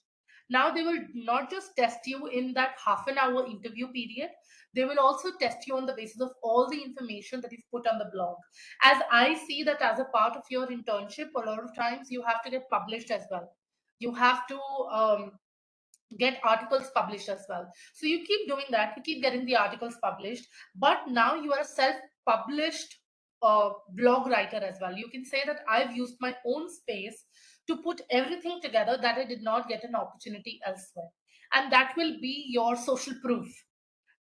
Now they will not just test you in that half an hour interview period, they will also test you on the basis of all the information that you've put on the blog. As I see that as a part of your internship, a lot of times you have to get published as well. You have to get articles published as well. So you keep doing that, you keep getting the articles published, but now you are a self-published blog writer as well. You can say that I've used my own space to put everything together that I did not get an opportunity elsewhere. And that will be your social proof.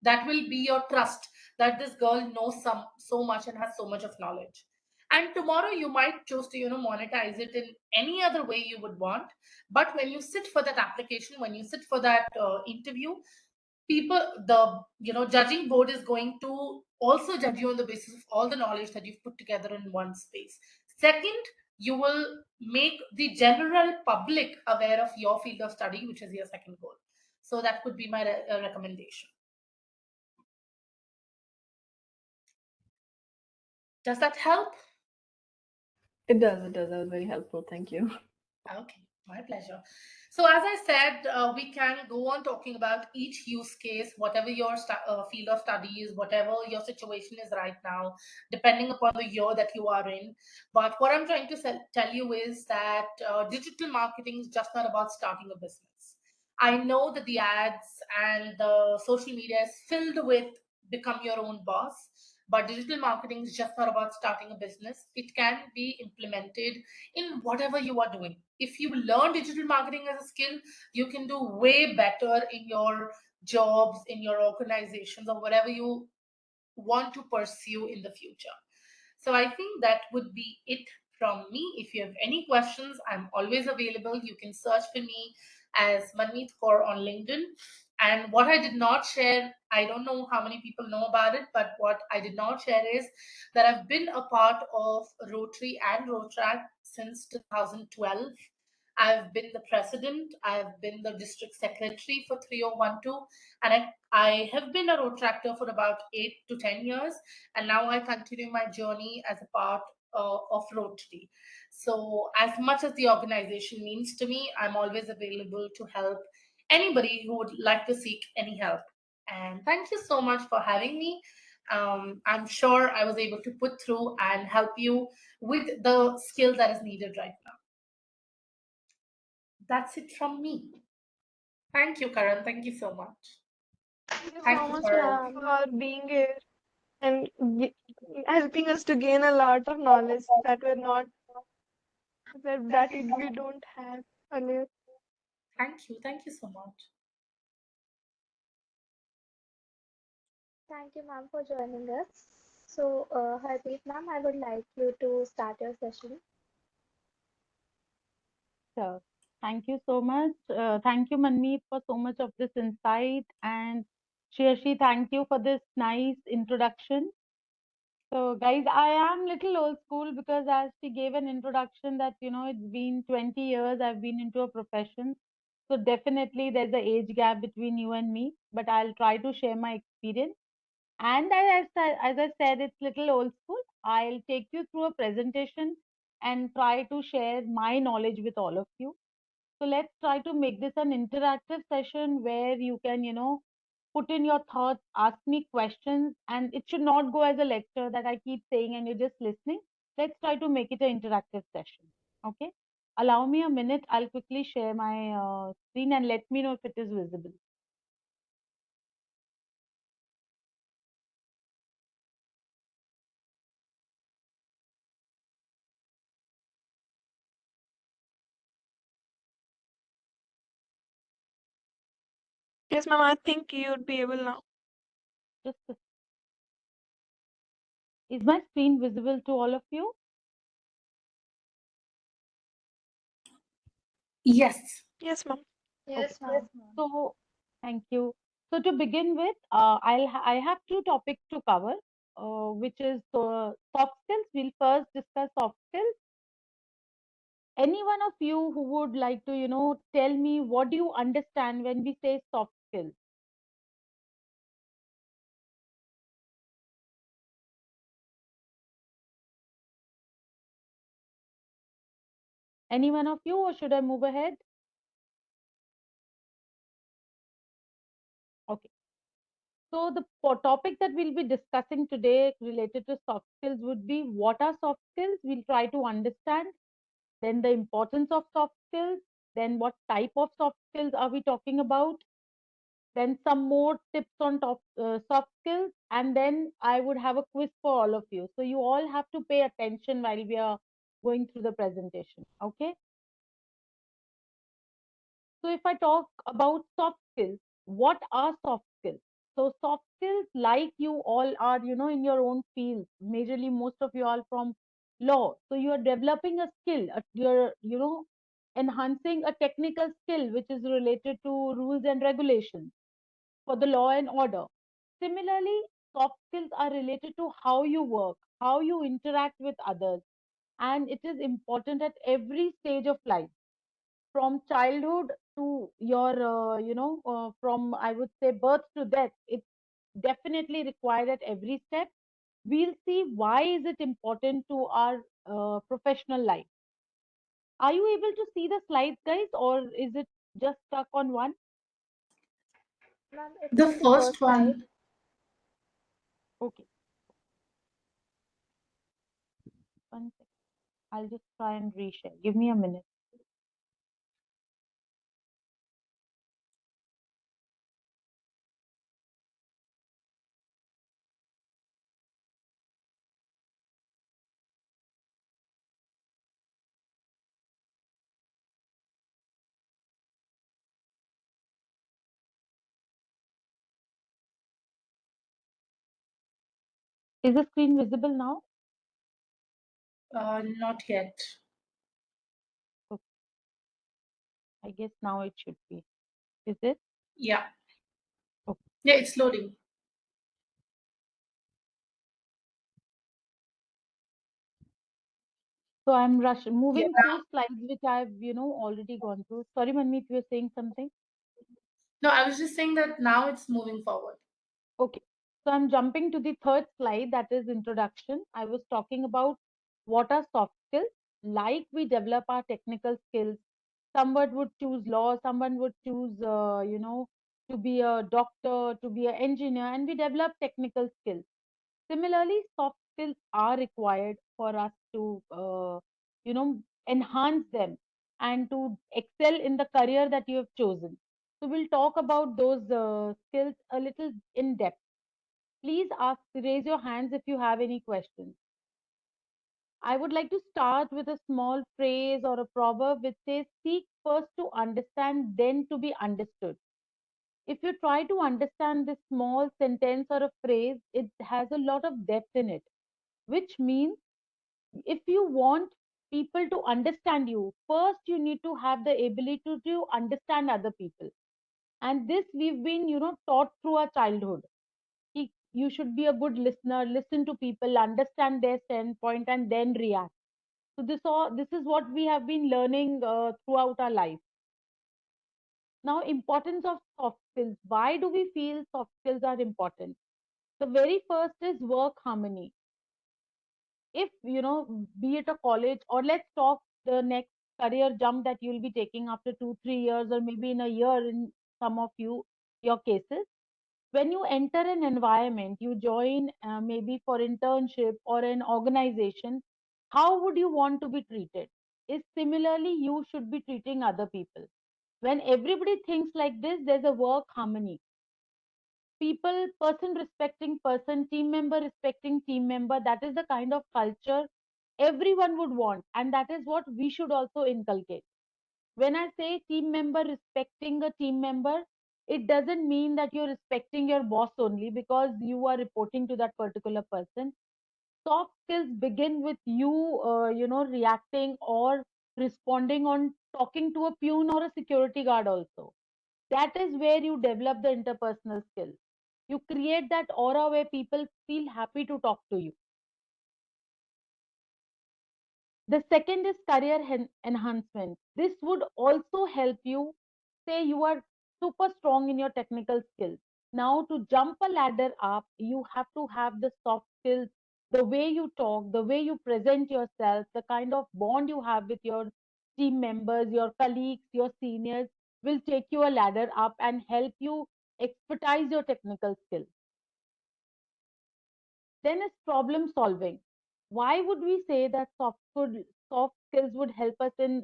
That will be your trust that this girl knows so much and has so much of knowledge. And tomorrow you might choose to monetize it in any other way you would want. But when you sit for that application, when you sit for that interview, people, the judging board is going to also judge you on the basis of all the knowledge that you've put together in one space. Second, you will make the general public aware of your field of study, which is your second goal. So that would be my recommendation. Does that help? It does. It does. That was very helpful. Thank you. Okay, my pleasure. So, as I said, we can go on talking about each use case, whatever your field of study is, whatever your situation is right now, depending upon the year that you are in. But what I'm trying to tell you is that digital marketing is just not about starting a business. I know that the ads and the social media is filled with become your own boss, but digital marketing is just not about starting a business. It can be implemented in whatever you are doing. If you learn digital marketing as a skill, you can do way better in your jobs, in your organizations, or whatever you want to pursue in the future. So I think that would be it from me. If you have any questions, I'm always available. You can search for me as Manmeet Kaur on LinkedIn. And what I did not share, I don't know how many people know about it, but what I did not share is that I've been a part of Rotary and Rotaract since 2012. I've been the president, I've been the district secretary for 3012, and I have been a Rotaractor for about 8 to 10 years, and now I continue my journey as a part of Rotary. So, as much as the organization means to me, I'm always available to help anybody who would like to seek any help. And thank you so much for having me. I'm sure I was able to put through and help you with the skill that is needed right now. That's it from me. Thank you, Karan. Thank you so much. Thank you so Thank you, much, Gaurav. ma'am, for being here and helping us to gain a lot of knowledge that we're not we don't have earlier. Thank you. Thank you so much. Thank you, ma'am, for joining us. So, Hardeep, ma'am, I would like you to start your session. Sure. Thank you so much. Thank you, Manmeet, for so much of this insight. And Shirshi, thank you for this nice introduction. So, guys, I am little old school because as she gave an introduction that, it's been 20 years I've been into a profession. So definitely there's a age gap between you and me, but I'll try to share my experience. And as I said, it's little old school. I'll take you through a presentation and try to share my knowledge with all of you. So let's try to make this an interactive session where you can, put in your thoughts, ask me questions, and it should not go as a lecture that I keep saying and you're just listening. Let's try to make it an interactive session. Okay. Allow me a minute. I'll quickly share my screen and let me know if it is visible. Yes, ma'am, I think you'd be able now. Just is my screen visible to all of you? Yes. Yes, ma'am. Okay. Yes, ma'am. So thank you. So to begin with, I have two topics to cover, which is soft skills. We'll first discuss soft skills. Any one of you who would like to, tell me what do you understand when we say soft skills? Any one of you, or should I move ahead? Okay. So the topic that we'll be discussing today related to soft skills would be what are soft skills? We'll try to understand. Then the importance of soft skills. Then what type of soft skills are we talking about? Then some more tips on soft skills, and then I would have a quiz for all of you. So you all have to pay attention while we are going through the presentation. Okay. So if I talk about soft skills, what are soft skills? So soft skills, like you all are, in your own field, majorly most of you are from law. So you are developing a skill, you're, enhancing a technical skill which is related to rules and regulations for the law and order. Similarly, soft skills are related to how you work, how you interact with others, and it is important at every stage of life, from childhood to your, from I would say birth to death. It's definitely required at every step. We'll see why is it important to our professional life. Are you able to see the slides, guys, or is it just stuck on one? Ma'am, it's The on the first first slide. one. Okay, one second. I'll just try and reshare. Give me a minute. Is the screen visible now? Not yet. Okay, I guess now it should be. Is it? Yeah. Okay. Yeah, it's loading. So I'm Yeah. moving through slides which I've, already gone through. Sorry, Manmeet, you were saying something? No, I was just saying that now it's moving forward. Okay. So I'm jumping to the third slide, that is introduction. I was talking about what are soft skills. Like we develop our technical skills, someone would choose law, someone would choose, to be a doctor, to be an engineer, and we develop technical skills. Similarly, soft skills are required for us to, enhance them and to excel in the career that you have chosen. So we'll talk about those skills a little in depth. Please ask, raise your hands if you have any questions. I would like to start with a small phrase or a proverb which says, seek first to understand, then to be understood. If you try to understand this small sentence or a phrase, it has a lot of depth in it, which means if you want people to understand you, first you need to have the ability to understand other people. And this we've been, taught through our childhood. You should be a good listener, listen to people, understand their standpoint, and then react. So this is what we have been learning throughout our life. Now, importance of soft skills. Why do we feel soft skills are important? The very first is work harmony. If be it a college, or let's talk the next career jump that you'll be taking after 2 3 years, or maybe in a year in some of your cases. When you enter an environment, you join maybe for internship or an organization, how would you want to be treated? Is similarly you should be treating other people. When everybody thinks like this, there's a work harmony. People, person respecting person, team member respecting team member, that is the kind of culture everyone would want, and that is what we should also inculcate. When I say team member respecting a team member, it doesn't mean that you're respecting your boss only because you are reporting to that particular person. Soft skills begin with you reacting or responding on talking to a peon or a security guard also. That is where you develop the interpersonal skill. You create that aura where people feel happy to talk to you. The second is career enhancement. This would also help you. Say you are super strong in your technical skills. Now, to jump a ladder up, you have to have the soft skills, the way you talk, the way you present yourself, the kind of bond you have with your team members, your colleagues, your seniors will take you a ladder up and help you expertise your technical skills. Then is problem solving. Why would we say that soft skills would help us in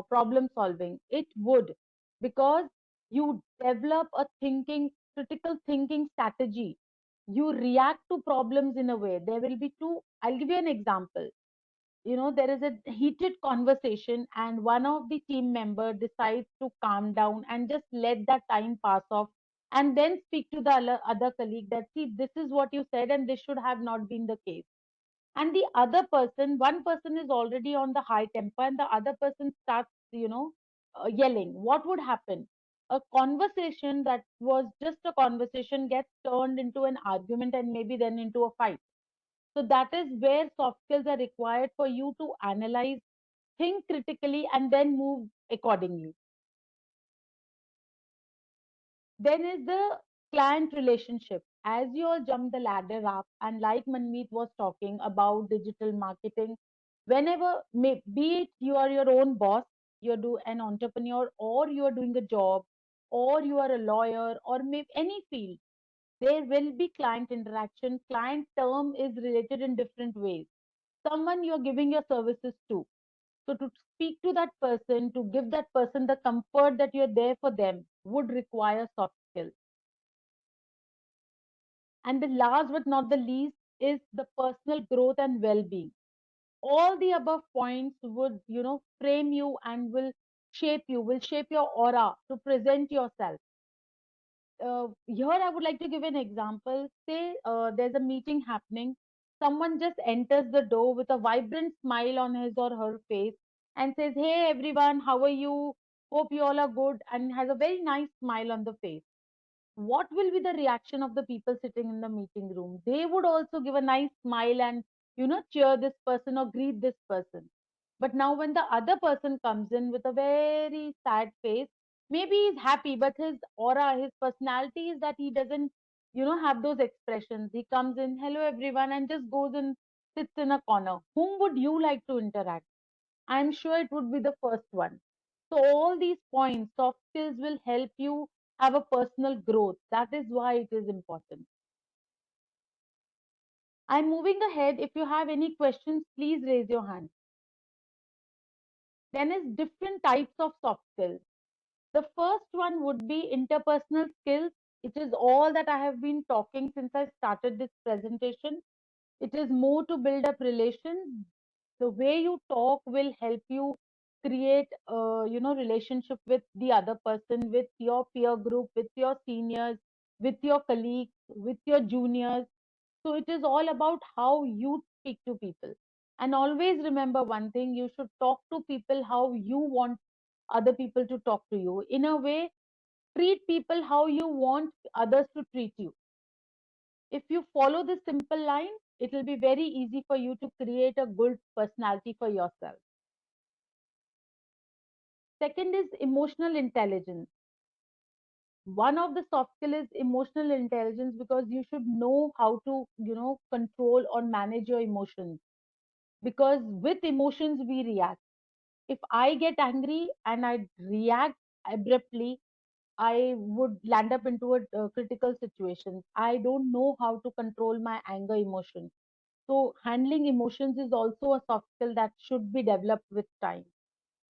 problem solving? It would, because you develop a critical thinking strategy. You react to problems in a way. There will be two. I'll give you an example. There is a heated conversation, and one of the team member decides to calm down and just let that time pass off, and then speak to the other colleague that, see, this is what you said and this should have not been the case. And the other person, one person is already on the high temper and the other person starts yelling. What would happen? A conversation that was just a conversation gets turned into an argument and maybe then into a fight. So that is where soft skills are required for you to analyze, think critically, and then move accordingly. Then is the client relationship. As you all jump the ladder up, and like Manmeet was talking about digital marketing, be it you are your own boss, you do an entrepreneur, or you are doing a job, or you are a lawyer, or maybe any field, there will be client interaction. Client term is related in different ways. Someone you're giving your services to. So to speak to that person, to give that person the comfort that you're there for them, would require soft skills. And the last but not the least is the personal growth and well-being. All the above points would, frame you and will shape your aura to present yourself. Here I would like to give an example. Say there's a meeting happening. Someone just enters the door with a vibrant smile on his or her face and says, "Hey everyone, how are you? Hope you all are good," and has a very nice smile on the face. What will be the reaction of the people sitting in the meeting room? They would also give a nice smile and, cheer this person or greet this person. But now, when the other person comes in with a very sad face, maybe he's happy, but his aura, his personality is that he doesn't, have those expressions. He comes in, "Hello, everyone," and just goes and sits in a corner. Whom would you like to interact? I'm sure it would be the first one. So all these points, soft skills will help you have a personal growth. That is why it is important. I'm moving ahead. If you have any questions, please raise your hand. Then is different types of soft skills. The first one would be interpersonal skills. It is all that I have been talking since I started this presentation. It is more to build up relations. The way you talk will help you create, relationship with the other person, with your peer group, with your seniors, with your colleagues, with your juniors. So it is all about how you speak to people. And always remember one thing, you should talk to people how you want other people to talk to you. In a way, treat people how you want others to treat you. If you follow this simple line, it will be very easy for you to create a good personality for yourself. Second is emotional intelligence. One of the soft skill is emotional intelligence, because you should know how to, control or manage your emotions. Because with emotions, we react. If I get angry and I react abruptly, I would land up into a critical situation. I don't know how to control my anger emotion. So handling emotions is also a soft skill that should be developed with time.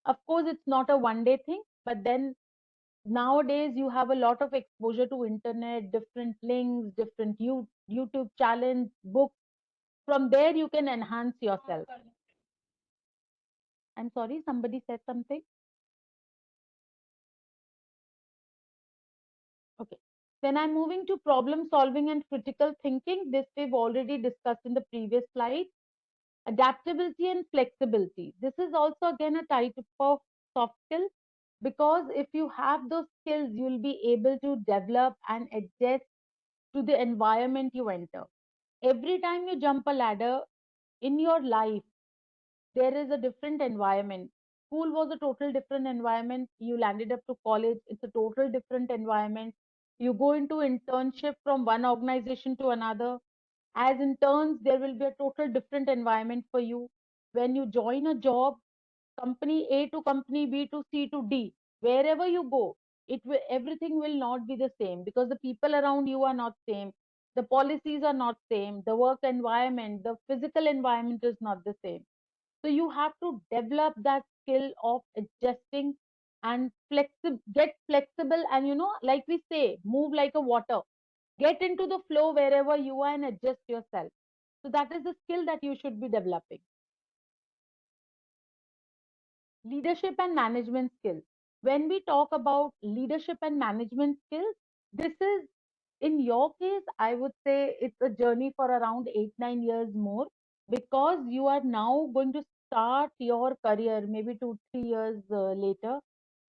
Of course, it's not a one day thing, but then nowadays you have a lot of exposure to internet, different links, different YouTube challenge, books. From there, you can enhance yourself. I'm sorry, somebody said something. Okay. Then I'm moving to problem solving and critical thinking. This we've already discussed in the previous slide. Adaptability and flexibility. This is also again a type of soft skill, because if you have those skills, you'll be able to develop and adjust to the environment you enter. Every time you jump a ladder in your life, there is a different environment. School was a total different environment. You landed up to college, it's a total different environment. You go into internship from one organization to another. As interns, there will be a total different environment for you. When you join a job, company A to company B to C to D, wherever you go, it will, everything will not be the same, because the people around you are not same, the policies are not same, the work environment, the physical environment is not the same. So you have to develop that skill of adjusting and get flexible, and like we say, move like a water. Get into the flow wherever you are and adjust yourself. So that is the skill that you should be developing. Leadership and management skills. When we talk about leadership and management skills, this is, in your case, I would say it's a journey for around 8 9 years more, because you are now going to start your career maybe 2 3 years later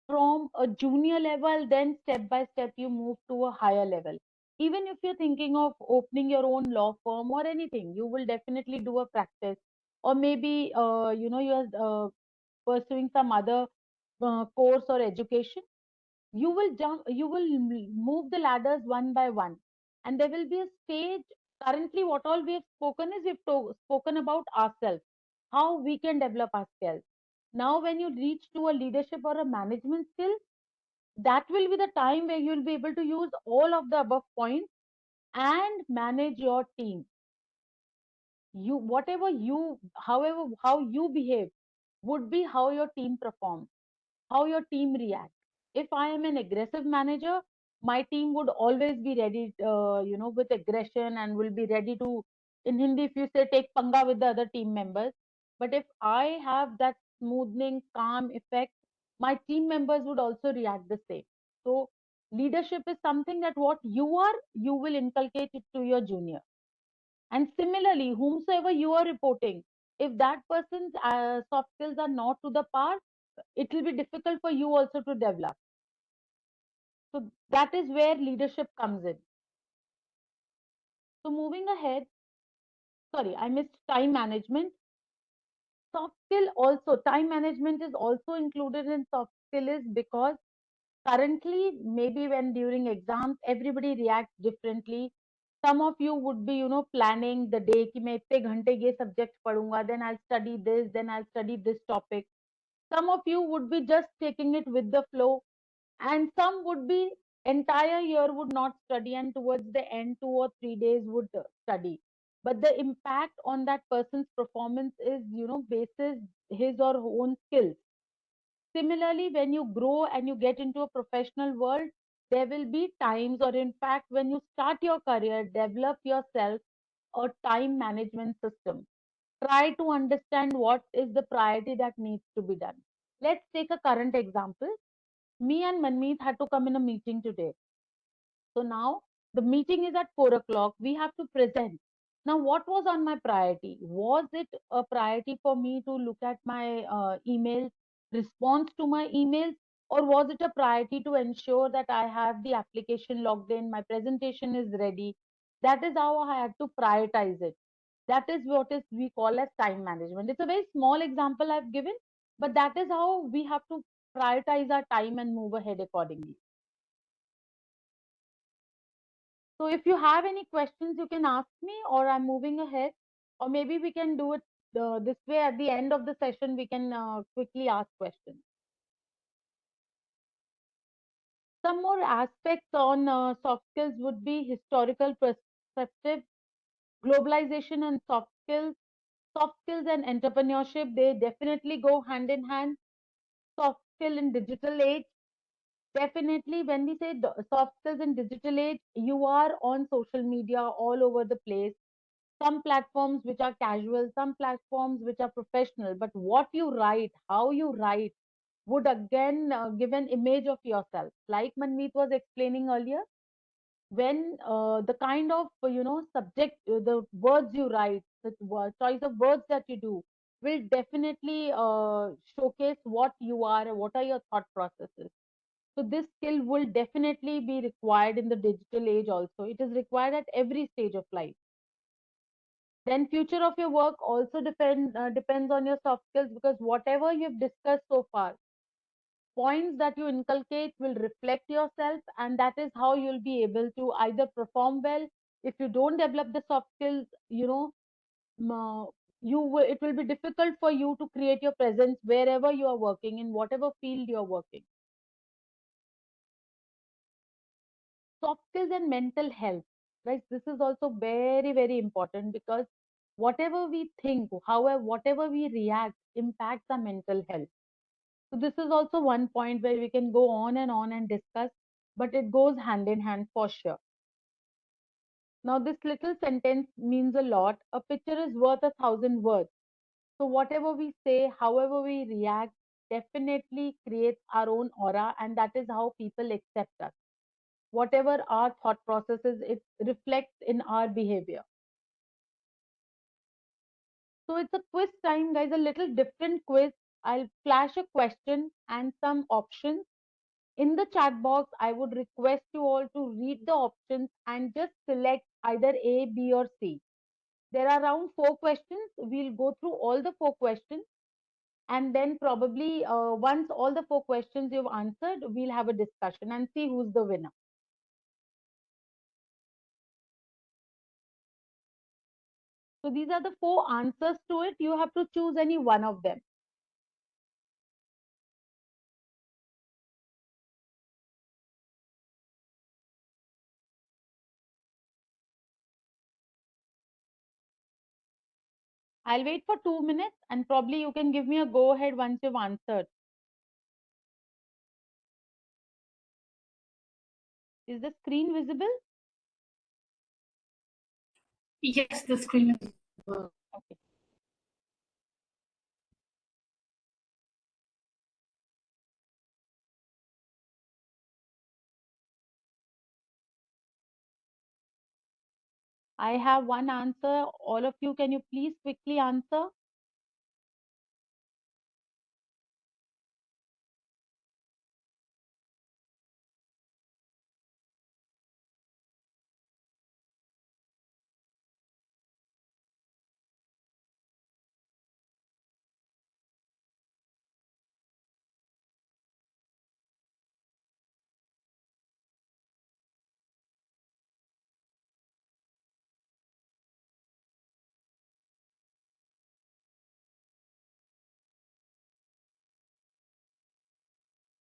from a junior level, then step by step you move to a higher level. Even if you're thinking of opening your own law firm or anything, you will definitely do a practice, or maybe you're pursuing some other course or education. You will move the ladders one by one, and there will be a stage. Currently, what all we have spoken is, spoken about ourselves, how we can develop our skills. Now when you reach to a leadership or a management skill, that will be the time where you will be able to use all of the above points and manage your team. You whatever you However how you behave would be how your team performs, how your team reacts. If I am an aggressive manager, my team would always be ready, with aggression, and will be ready to, in Hindi, if you say, take panga with the other team members. But if I have that smoothing, calm effect, my team members would also react the same. So, leadership is something that what you are, you will inculcate it to your junior. And similarly, whomsoever you are reporting, if that person's soft skills are not to the par, it will be difficult for you also to develop. So that is where leadership comes in. So moving ahead, sorry, I missed time management. Soft skill also, time management is also included in soft skill, is because currently, maybe when during exams, everybody reacts differently. Some of you would be, planning the day कि मैं इतने घंटे ये subject पढ़ूंगा, then I'll study this, then I'll study this topic. Some of you would be just taking it with the flow, and some would be entire year would not study, and towards the end 2 or 3 days would study. But the impact on that person's performance is, basis his or her own skills. Similarly, when you grow and you get into a professional world, there will be times, or in fact, when you start your career, develop yourself a time management system. Try to understand what is the priority that needs to be done. Let's take a current example. Me and Manmeet had to come in a meeting today. So now the meeting is at 4 o'clock. We have to present. Now, what was on my priority? Was it a priority for me to look at my email, response to my emails, or was it a priority to ensure that I have the application logged in, my presentation is ready? That is how I had to prioritize it. That is what is we call as time management. It's a very small example I've given, but that is how we have to prioritize our time and move ahead accordingly. So if you have any questions, you can ask me, or I'm moving ahead, or maybe we can do it this way. At the end of the session, we can quickly ask questions. Some more aspects on soft skills would be historical perspective, globalization and soft skills and entrepreneurship. They definitely go hand in hand. Soft skill in digital age. Definitely, when we say soft skills in digital age, you are on social media all over the place. Some platforms which are casual, some platforms which are professional, but what you write, how you write, would again give an image of yourself. Like Manmeet was explaining earlier, when the kind of subject, the words you write, the choice of words that you do will definitely showcase what you are, what are your thought processes. So this skill will definitely be required in the digital age also. It is required at every stage of life. Then future of your work also depends on your soft skills, because whatever you've discussed so far, points that you inculcate will reflect yourself, and that is how you'll be able to either perform well. If you don't develop the soft skills, it will be difficult for you to create your presence wherever you are working, in whatever field you are working. Soft skills and mental health, right? This is also very, very important, because whatever we think, however, whatever we react impacts our mental health. So this is also one point where we can go on and discuss, but it goes hand in hand for sure. Now, this little sentence means a lot. A picture is worth 1,000 words. So whatever we say, however we react, definitely creates our own aura, and that is how people accept us. Whatever our thought processes, it reflects in our behavior. So it's a quiz time, guys, a little different quiz. I'll flash a question and some options. In the chat box, I would request you all to read the options and just select either A, B, or C. There are around 4 questions. We'll go through all the 4 questions, and then probably once all the 4 questions you've answered, we'll have a discussion and see who's the winner. So these are the 4 answers to it. You have to choose any one of them. I'll wait for 2 minutes, and probably you can give me a go ahead once you've answered. Is the screen visible? Yes, the screen is visible. Okay. I have one answer. All of you, can you please quickly answer?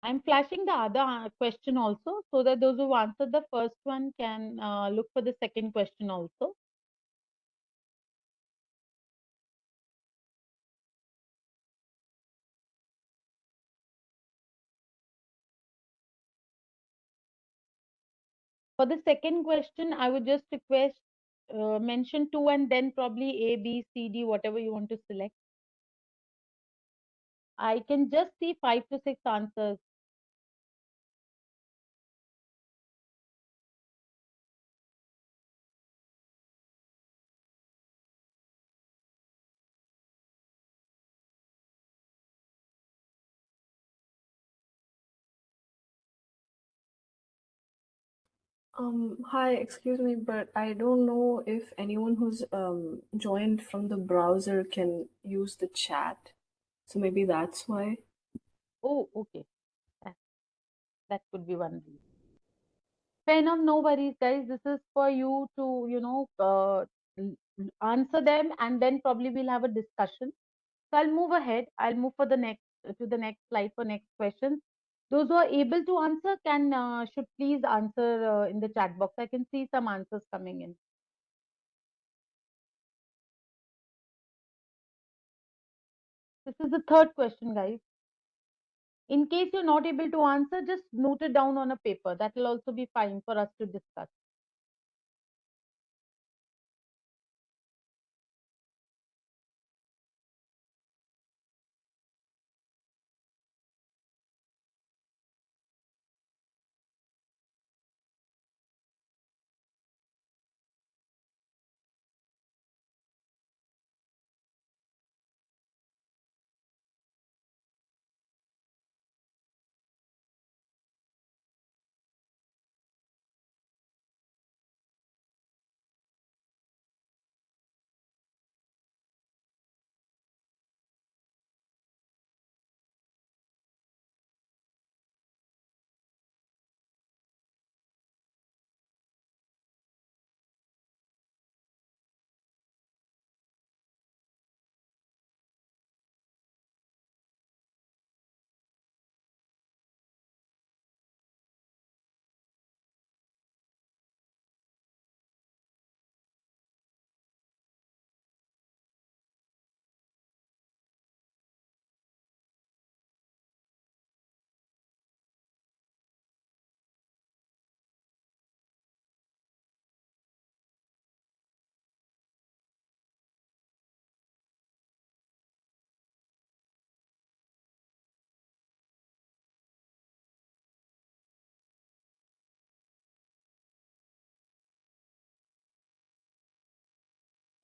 I'm flashing the other question also, so that those who answered the first one can look for the second question also. For the second question, I would just request mention two and then probably A, B, C, D, whatever you want to select. I can just see 5 to 6 answers. Hi, excuse me, but I don't know if anyone who's joined from the browser can use the chat. So maybe that's why. Oh, okay. That, that could be one reason. Fair enough, no worries, guys. This is for you to, answer them, and then probably we'll have a discussion. So I'll move ahead. I'll move for the next to the next slide for next questions. Those who are able to answer can should please answer in the chat box. I can see some answers coming in. This is the third question, guys. In case you're not able to answer, just note it down on a paper. That will also be fine for us to discuss.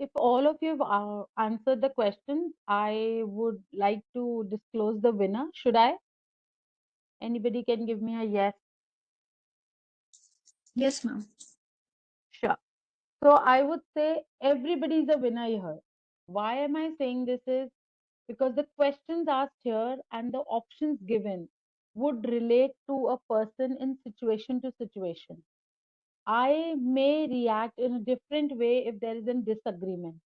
If all of you have answered the questions, I would like to disclose the winner. Should I? Anybody can give me a yes. Yes, ma'am. Sure. So I would say everybody is a winner here. Why am I saying this is because the questions asked here and the options given would relate to a person in situation to situation. I may react in a different way if there is a disagreement,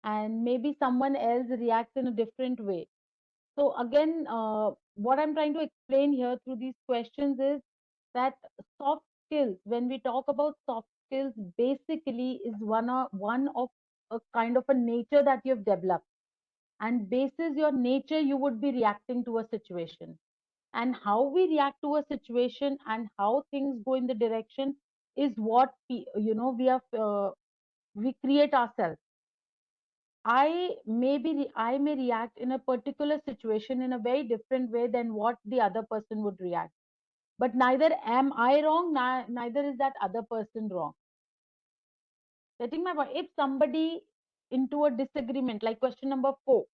and maybe someone else reacts in a different way. So again, what I'm trying to explain here through these questions is that soft skills, when we talk about soft skills, basically is one of a kind of a nature that you've developed. And basis your nature, you would be reacting to a situation. And how we react to a situation and how things go in the direction is what we create ourselves. I may react in a particular situation in a very different way than what the other person would react. But neither am I wrong, neither is that other person wrong. Getting my point? If somebody into a disagreement, like question number 4,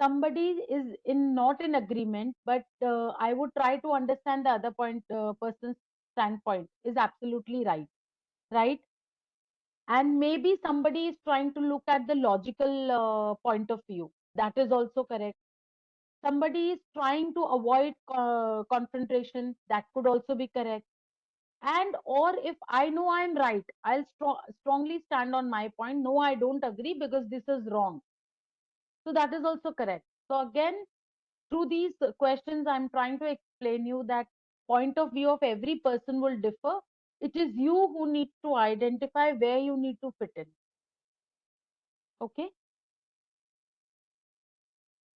somebody is in not in agreement, but I would try to understand the other person's standpoint is absolutely right, right? And maybe somebody is trying to look at the logical point of view. That is also correct. Somebody is trying to avoid confrontation. That could also be correct. And or if I know I'm right, I'll strongly stand on my point. No, I don't agree because this is wrong. So that is also correct. So again, through these questions, I'm trying to explain you that point of view of every person will differ. It is you who need to identify where you need to fit in. Okay.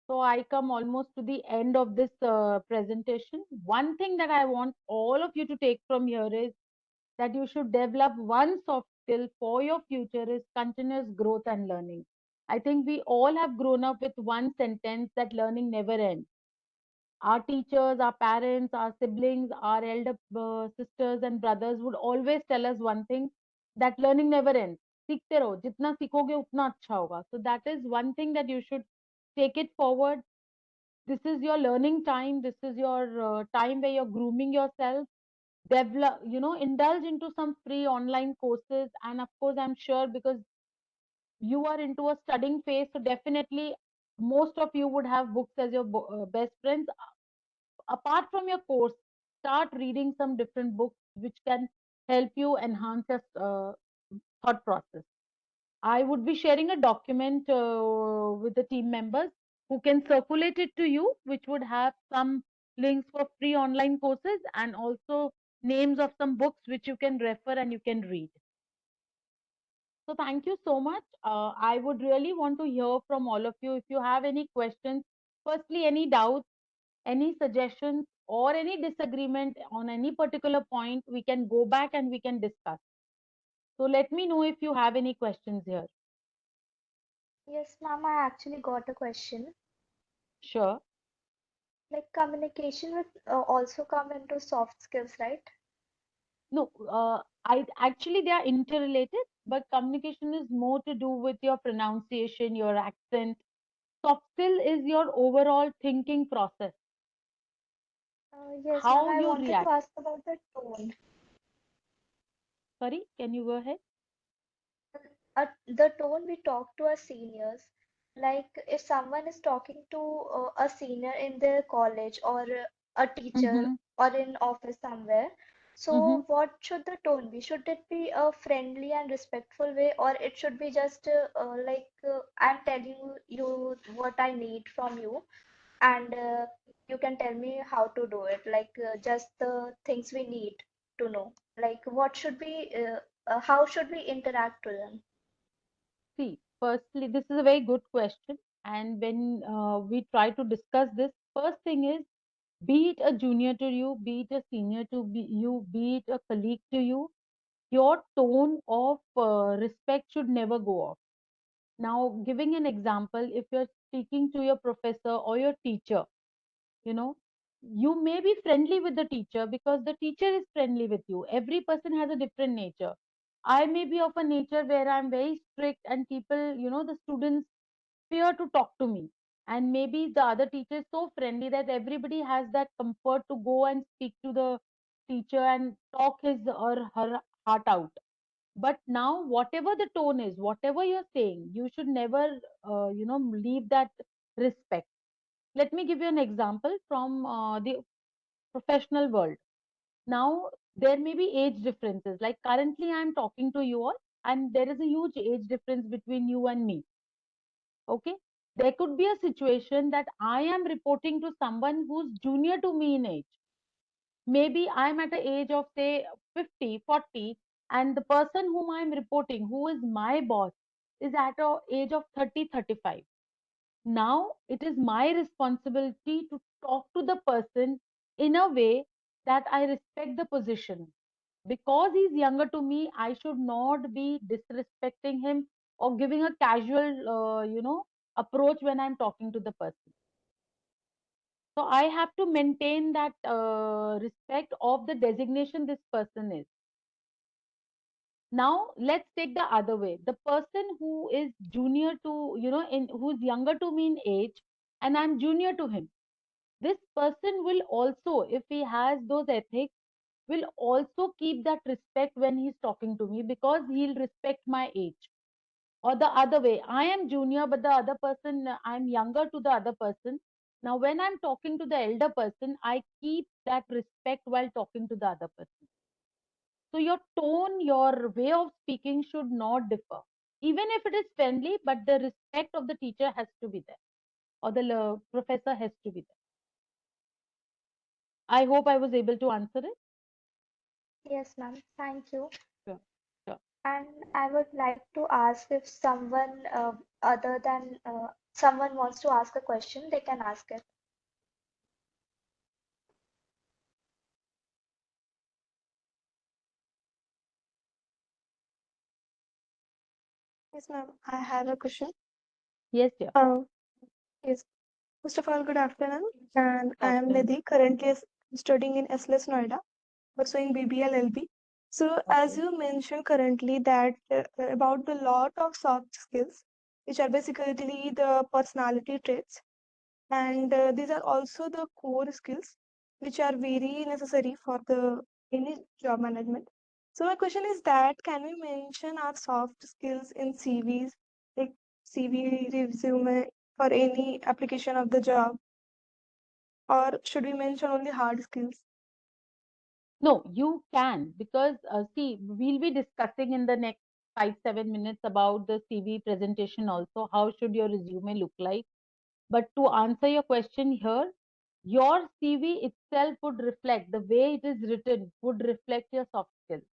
So I come almost to the end of this presentation. One thing that I want all of you to take from here is that you should develop one soft skill for your future is continuous growth and learning. I think we all have grown up with one sentence that learning never ends. Our teachers, our parents, our siblings, our elder sisters and brothers would always tell us one thing, that learning never ends. सीखते रहो, जितना सीखोगे उतना अच्छा होगा. So that is one thing that you should take it forward. This is your learning time. This is your time where you're grooming yourself. Develop, indulge into some free online courses. And of course, I'm sure because you are into a studying phase, so definitely most of you would have books as your best friends. Apart from your course, start reading some different books which can help you enhance your thought process. I would be sharing a document with the team members who can circulate it to you, which would have some links for free online courses and also names of some books which you can refer and you can read. So thank you so much. I would really want to hear from all of you. If you have any questions, firstly, any doubts, any suggestions, or any disagreement on any particular point, we can go back and we can discuss. So let me know if you have any questions here. Yes, ma'am, I actually got a question. Sure. Like communication will also come into soft skills, right? No, I actually they are interrelated, but communication is more to do with your pronunciation, your accent. Soft skill is your overall thinking process, Yes, ma'am, how I you wanted to react. ask about the tone. Sorry, can you go ahead? The tone we talk to our seniors, like if someone is talking to a senior in their college or a teacher Mm-hmm. or in office somewhere, Mm-hmm. so what should the tone be? Should it be a friendly and respectful way, or it should be just like I'm telling you what I need from you, and you can tell me how to do it, like just the things we need to know. Like what should be, how should we interact with them? See, firstly, this is a very good question. And when we try to discuss this, first thing is, be it a junior to you, be it a senior to you, be it a colleague to you, your tone of respect should never go off. Now, giving an example, if you're speaking to your professor or your teacher, you know, you may be friendly with the teacher because the teacher is friendly with you. Every person has a different nature. I may be of a nature where I'm very strict and people, the students fear to talk to me. And maybe the other teacher is so friendly that everybody has that comfort to go and speak to the teacher and talk his or her heart out. But now, whatever the tone is, whatever you're saying, you should never, leave that respect. Let me give you an example from the professional world. Now, there may be age differences. Like currently, I'm talking to you all, and there is a huge age difference between you and me. Okay, there could be a situation that I am reporting to someone who's junior to me in age. Maybe I'm at the age of say 50, 40, and the person whom I'm reporting, who is my boss, is at a age of 30, 35. Now it is my responsibility to talk to the person in a way that I respect the position. Because he's younger to me, I should not be disrespecting him or giving a casual, approach when I'm talking to the person. So I have to maintain that respect of the designation this person is. Now let's take the other way. The person who is junior to, who's younger to me in age, and I'm junior to him. This person will also, if he has those ethics, will also keep that respect when he's talking to me because he'll respect my age. Or the other way, I am junior, but the other person, I'm younger to the other person. Now, when I'm talking to the elder person, I keep that respect while talking to the other person. So, your tone, your way of speaking should not differ. Even if it is friendly, but the respect of the teacher has to be there, or the professor has to be there. I hope I was able to answer it. Yes, ma'am. Thank you. Sure, sure. And I would like to ask if someone other than someone wants to ask a question, they can ask it. Yes, ma'am. I have a question. Yes, dear. Yes. First of all, good afternoon. And I am Afternoon. Nidhi, currently studying in SLS Noida, pursuing BBL LB. So, as Okay. you mentioned currently that about the lot of soft skills, which are basically the personality traits, and these are also the core skills which are very necessary for the any job management. So my question is that can we mention our soft skills in CVs, like CV resume for any application of the job, or should we mention only hard skills? No, you can, because see, we'll be discussing in the next 5, 7 minutes about the CV presentation also. How should your resume look like? But to answer your question here, your CV itself would reflect the way it is written, would reflect your soft skills.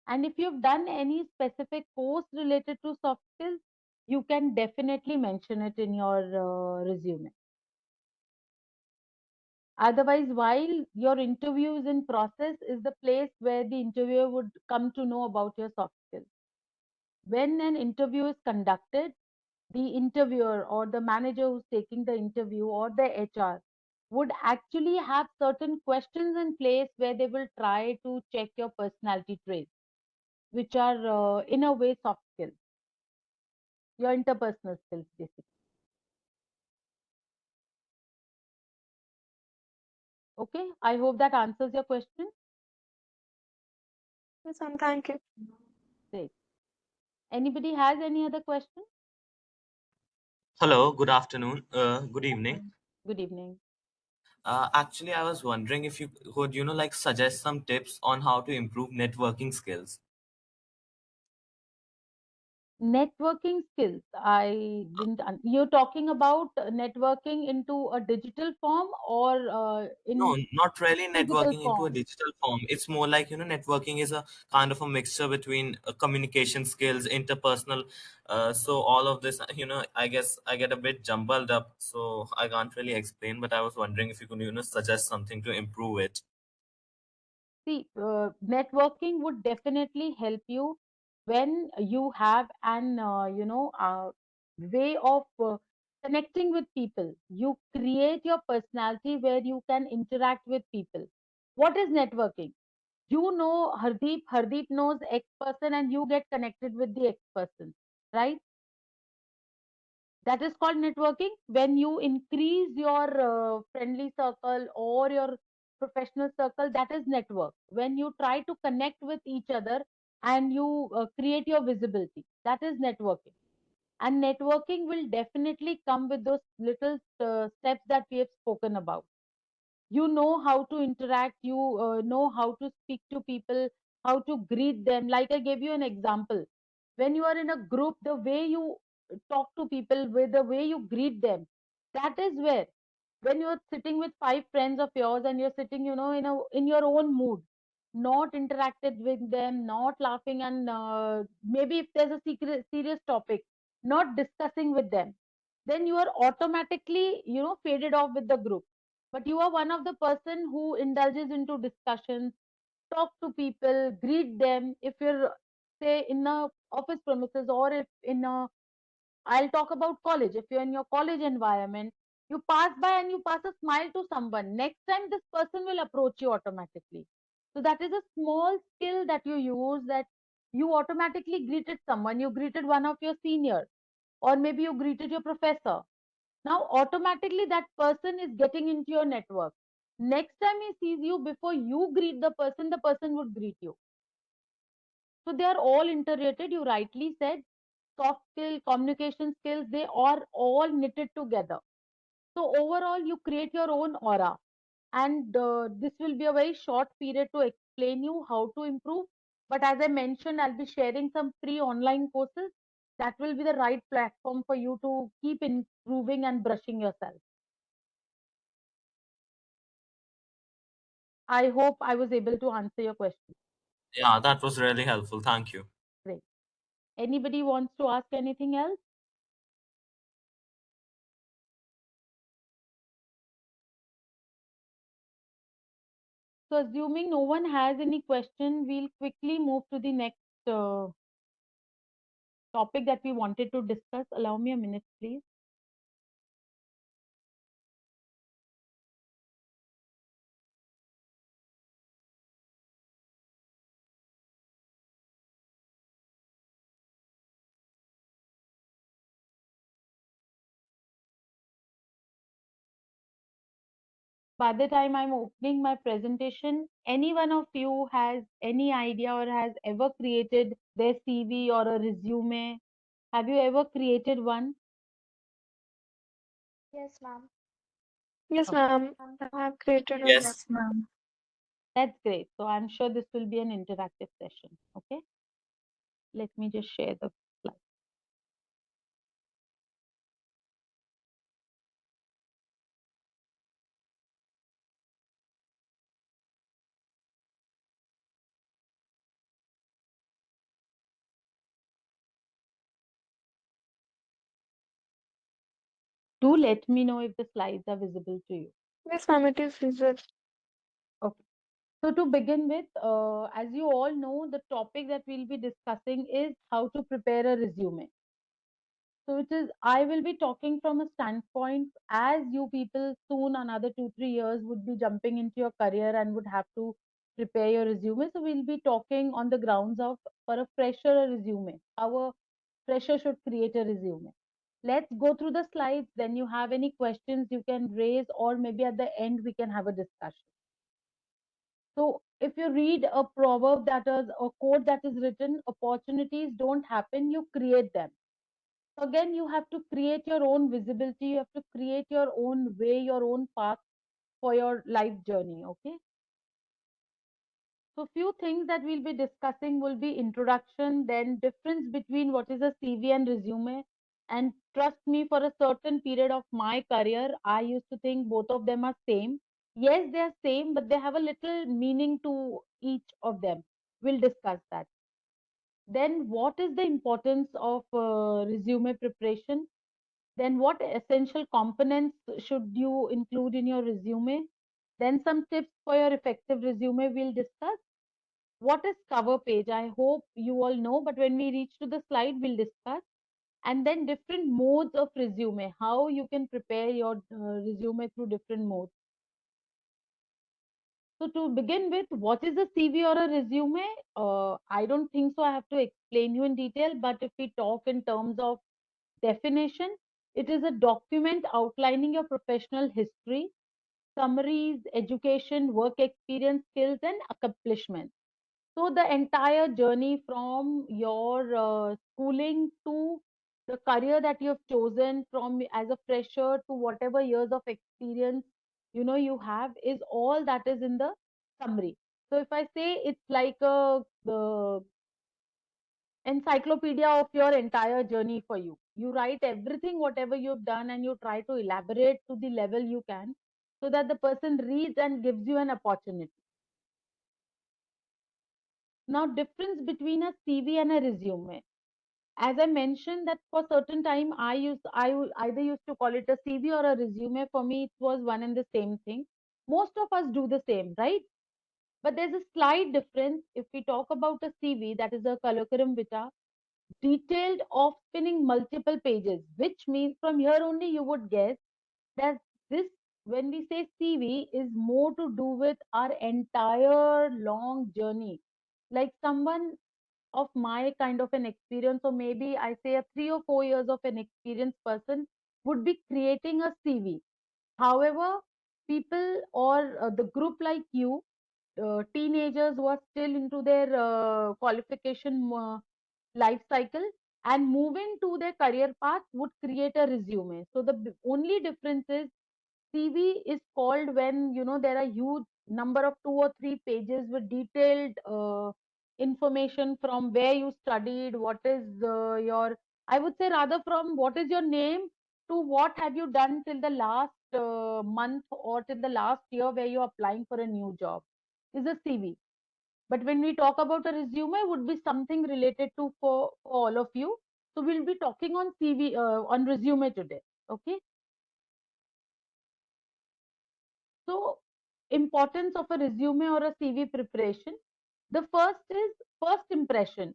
And if you've done any specific course related to soft skills, you can definitely mention it in your resume. Otherwise, while your interview is in process, is the place where the interviewer would come to know about your soft skills. When an interview is conducted, the interviewer or the manager who's taking the interview or the HR would actually have certain questions in place where they will try to check your personality traits, which are in a way soft skills, your interpersonal skills basically. Okay, I hope that answers your question. Yes, ma'am. Thank you. Great. Anybody has any other question? Hello, good afternoon, good evening. Good evening. Actually, I was wondering if you could, like suggest some tips on how to improve networking skills. Networking skills. I didn't. You're talking about networking into a digital form or in No, not really physical networking into a form? digital form. It's more like, networking is a kind of a mixture between communication skills, interpersonal. So all of this, I guess I get a bit jumbled up, so I can't really explain, but I was wondering if you could, suggest something to improve it. See, networking would definitely help you when you have an way of connecting with people. You create your personality where you can interact with people. What is networking? You know Hardeep knows X person, and you get connected with the X person, right? That is called networking. When you increase your friendly circle or your professional circle, that is network. When you try to connect with each other and you create your visibility, that is networking. And networking will definitely come with those little steps that we have spoken about. You know how to interact, you know how to speak to people, how to greet them. Like I gave you an example, when you are in a group, the way you talk to people, with the way you greet them, that is where, when you're sitting with 5 friends of yours and you're sitting, in your own mood, not interacted with them, not laughing, and maybe if there's a serious topic, not discussing with them, then you are automatically, faded off with the group. But you are one of the person who indulges into discussions, talk to people, greet them. If you're, say, in a office premises, or if in a, I'll talk about college. If you're in your college environment, you pass by and you pass a smile to someone. Next time, this person will approach you automatically. So that is a small skill that you use, that you automatically greeted someone. You greeted one of your seniors, or maybe you greeted your professor. Now, automatically, that person is getting into your network. Next time he sees you, before you greet the person would greet you. So they are all interrelated. You rightly said soft skill, communication skills, they are all knitted together. So overall, you create your own aura. And this will be a very short period to explain you how to improve. But as I mentioned, I'll be sharing some free online courses. That will be the right platform for you to keep improving and brushing yourself. I hope I was able to answer your question. Yeah, that was really helpful. Thank you. Great. Anybody wants to ask anything else? So assuming no one has any question, we'll quickly move to the next topic that we wanted to discuss. Allow me a minute, please. By the time I'm opening my presentation, any one of you has any idea or has ever created their CV or a resume? Have you ever created one? Yes, ma'am. Yes, Okay, ma'am. I have created one. Yes. Yes, ma'am. that's great. So I'm sure this will be an interactive session. Okay, let me just share the slide. Do let me know if the slides are visible to you. Yes, ma'am, it is visual. Okay. So to begin with, as you all know, the topic that we'll be discussing is how to prepare a resume. So it is, I will be talking from a standpoint as you people soon another 2-3 years would be jumping into your career and would have to prepare your resume. So we'll be talking on the grounds of for a fresher a resume, how a fresher should create a resume. Let's go through the slides. Then you have any questions you can raise, or maybe at the end we can have a discussion. So if you read a proverb that is a quote that is written, opportunities don't happen, you create them. So again, you have to create your own visibility, you have to create your own way, your own path for your life journey. Okay. So few things that we'll be discussing will be introduction, then difference between what is a CV and resume. And trust me, for a certain period of my career, I used to think both of them are same. Yes, they are same, but they have a little meaning to each of them. We'll discuss that. Then what is the importance of resume preparation? Then what essential components should you include in your resume? Then some tips for your effective resume we'll discuss. What is cover page? I hope you all know, but when we reach to the slide, we'll discuss. And then different modes of resume, how you can prepare your resume through different modes. So to begin with, what is a CV or a resume? I don't think so I have to explain you in detail, but if we talk in terms of definition, it is a document outlining your professional history, summaries, education, work experience, skills, and accomplishments. So the entire journey from your schooling to the career that you have chosen from as a fresher to whatever years of experience you have is all that is in the summary. So if I say it's like a encyclopedia of your entire journey for you. You write everything, whatever you've done, and you try to elaborate to the level you can so that the person reads and gives you an opportunity. Now, difference between a CV and a resume. As I mentioned that for certain time either used to call it a CV or a resume. For me, it was one and the same thing. Most of us do the same, right? But there's a slight difference. If we talk about a CV, that is a colloquium vitae, detailed of spinning multiple pages, which means from here only you would guess that this, when we say CV, is more to do with our entire long journey. Like someone of my kind of an experience, or maybe I say a 3 or 4 years of an experienced person would be creating a CV. However, people or the group like you, teenagers who are still into their qualification life cycle and moving to their career path would create a resume. So the only difference is CV is called when there are huge number of 2 or 3 pages with detailed information from where you studied, what is your, I would say rather from what is your name to what have you done till the last month or till the last year where you're applying for a new job is a CV. But when we talk about a resume, would be something related to for all of you. So we'll be talking on CV on resume today. Okay. So importance of a resume or a CV preparation. The first is first impression.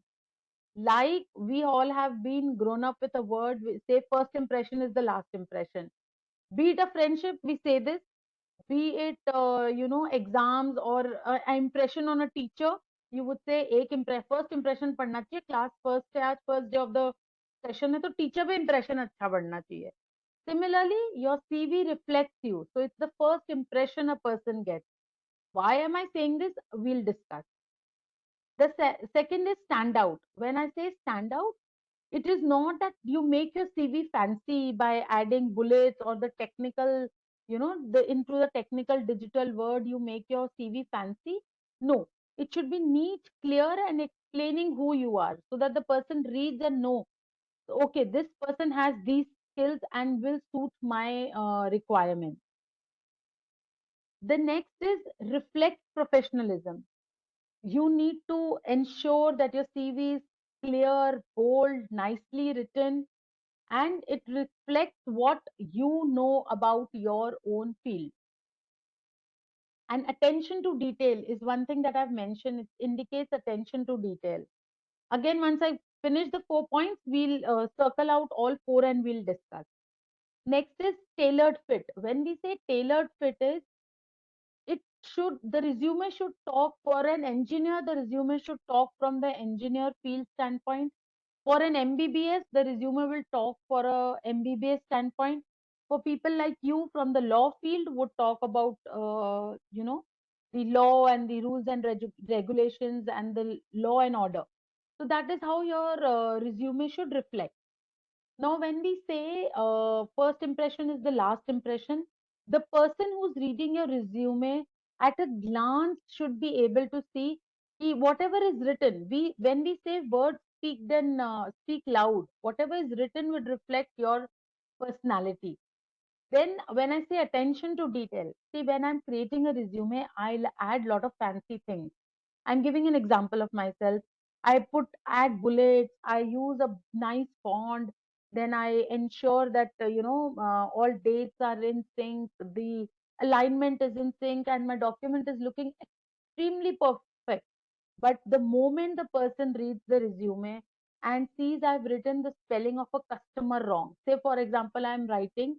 Like we all have been grown up with a word, we say first impression is the last impression. Be it a friendship, we say this. Be it exams or impression on a teacher, you would say एक first impression पढ़ना चाहिए, class first है आज, first day of the session है, तो teacher पे impression अच्छा बढ़ना चाहिए. Similarly, your CV reflects you, so it's the first impression a person gets. Why am I saying this? We'll discuss. The second is stand out. When I say stand out, it is not that you make your CV fancy by adding bullets or the technical, the into the technical digital word, you make your CV fancy. No, it should be neat, clear, and explaining who you are so that the person reads and know, okay, this person has these skills and will suit my requirement. The next is reflect professionalism. You need to ensure that your CV is clear, bold, nicely written, and it reflects what you know about your own field. And attention to detail is one thing that I've mentioned. It indicates attention to detail. Again, once I finish the 4 points, we'll circle out all four and we'll discuss. Next is tailored fit. When we say tailored fit is, the resume should talk for an engineer, the resume should talk from the engineer field standpoint. For an MBBS, the resume will talk for a MBBS standpoint. For people like you from the law field, would talk about the law and the rules and regulations and the law and order. So that is how your resume should reflect. Now, when we say first impression is the last impression, the person who's reading your resume at a glance should be able to see whatever is written. When we say words speak, then speak loud. Whatever is written would reflect your personality. Then, when I say attention to detail, see, when I'm creating a resume, I'll add a lot of fancy things. I'm giving an example of myself. I add bullets, I use a nice font, then I ensure that all dates are in sync, the alignment is in sync, and my document is looking extremely perfect. But the moment the person reads the resume and sees I've written the spelling of a customer wrong, say for example, I'm writing,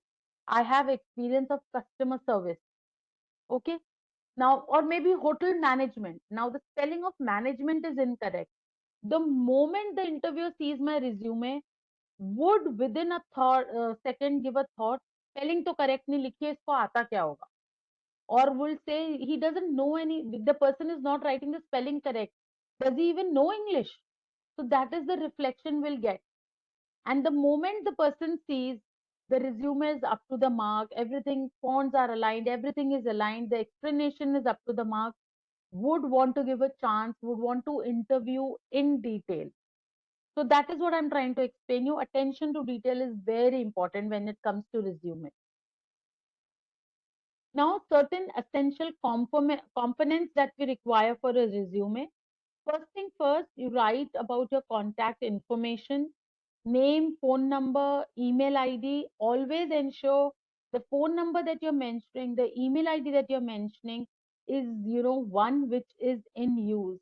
I have experience of customer service. Okay, now, or maybe hotel management. Now, the spelling of management is incorrect. The moment the interviewer sees my resume, would within a thought second give a thought, spelling to correct नहीं लिखी है, इसको आता क्या होगा? Or will say he doesn't know any. The person is not writing the spelling correct. Does he even know English? So that is the reflection we'll get. And the moment the person sees the resume is up to the mark, everything, fonts are aligned, everything is aligned, the explanation is up to the mark, would want to give a chance, would want to interview in detail. So that is what I'm trying to explain you. Attention to detail is very important when it comes to resume. Now, certain essential components that we require for a resume. First thing first, you write about your contact information, name, phone number, email ID. Always ensure the phone number that you're mentioning, the email ID that you're mentioning is, one which is in use.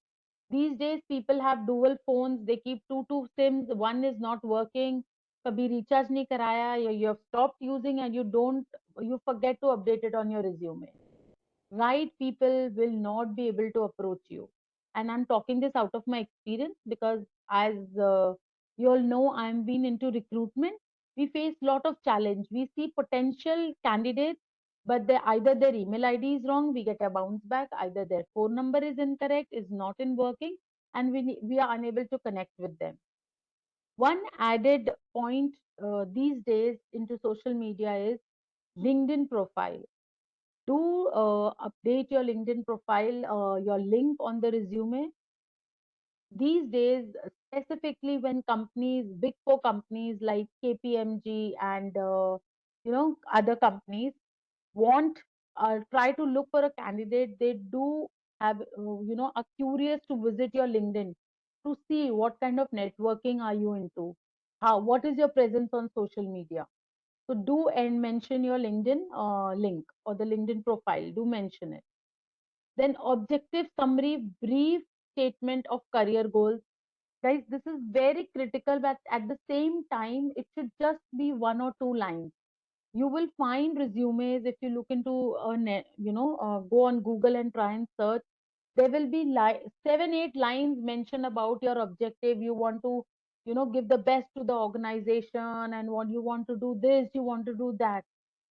These days, people have dual phones. They keep two SIMs. One is not working. कभी recharge नहीं कराया, you have stopped using and you forget to update it on your resume. Right people will not be able to approach you. And I'm talking this out of my experience because as you all know, I'm been into recruitment. We face lot of challenge. We see potential candidates, but either their email ID is wrong, we get a bounce back, either their phone number is incorrect, is not in working, and we are unable to connect with them. One added point these days into social media is LinkedIn profile. Do update your LinkedIn profile, your link on the resume. These days, specifically when companies, big four companies like KPMG and other companies want try to look for a candidate, they do have are curious to visit your LinkedIn to see what kind of networking are you into, what is your presence on social media. So do and mention your LinkedIn link or the LinkedIn profile. Do mention it. Then objective summary, brief statement of career goals. Guys, this is very critical, but at the same time, it should just be one or two lines. You will find resumes if you look into go on Google and try and search. There will be 7 8 lines mentioned about your objective. You want to give the best to the organization, and what you want to do this, you want to do that.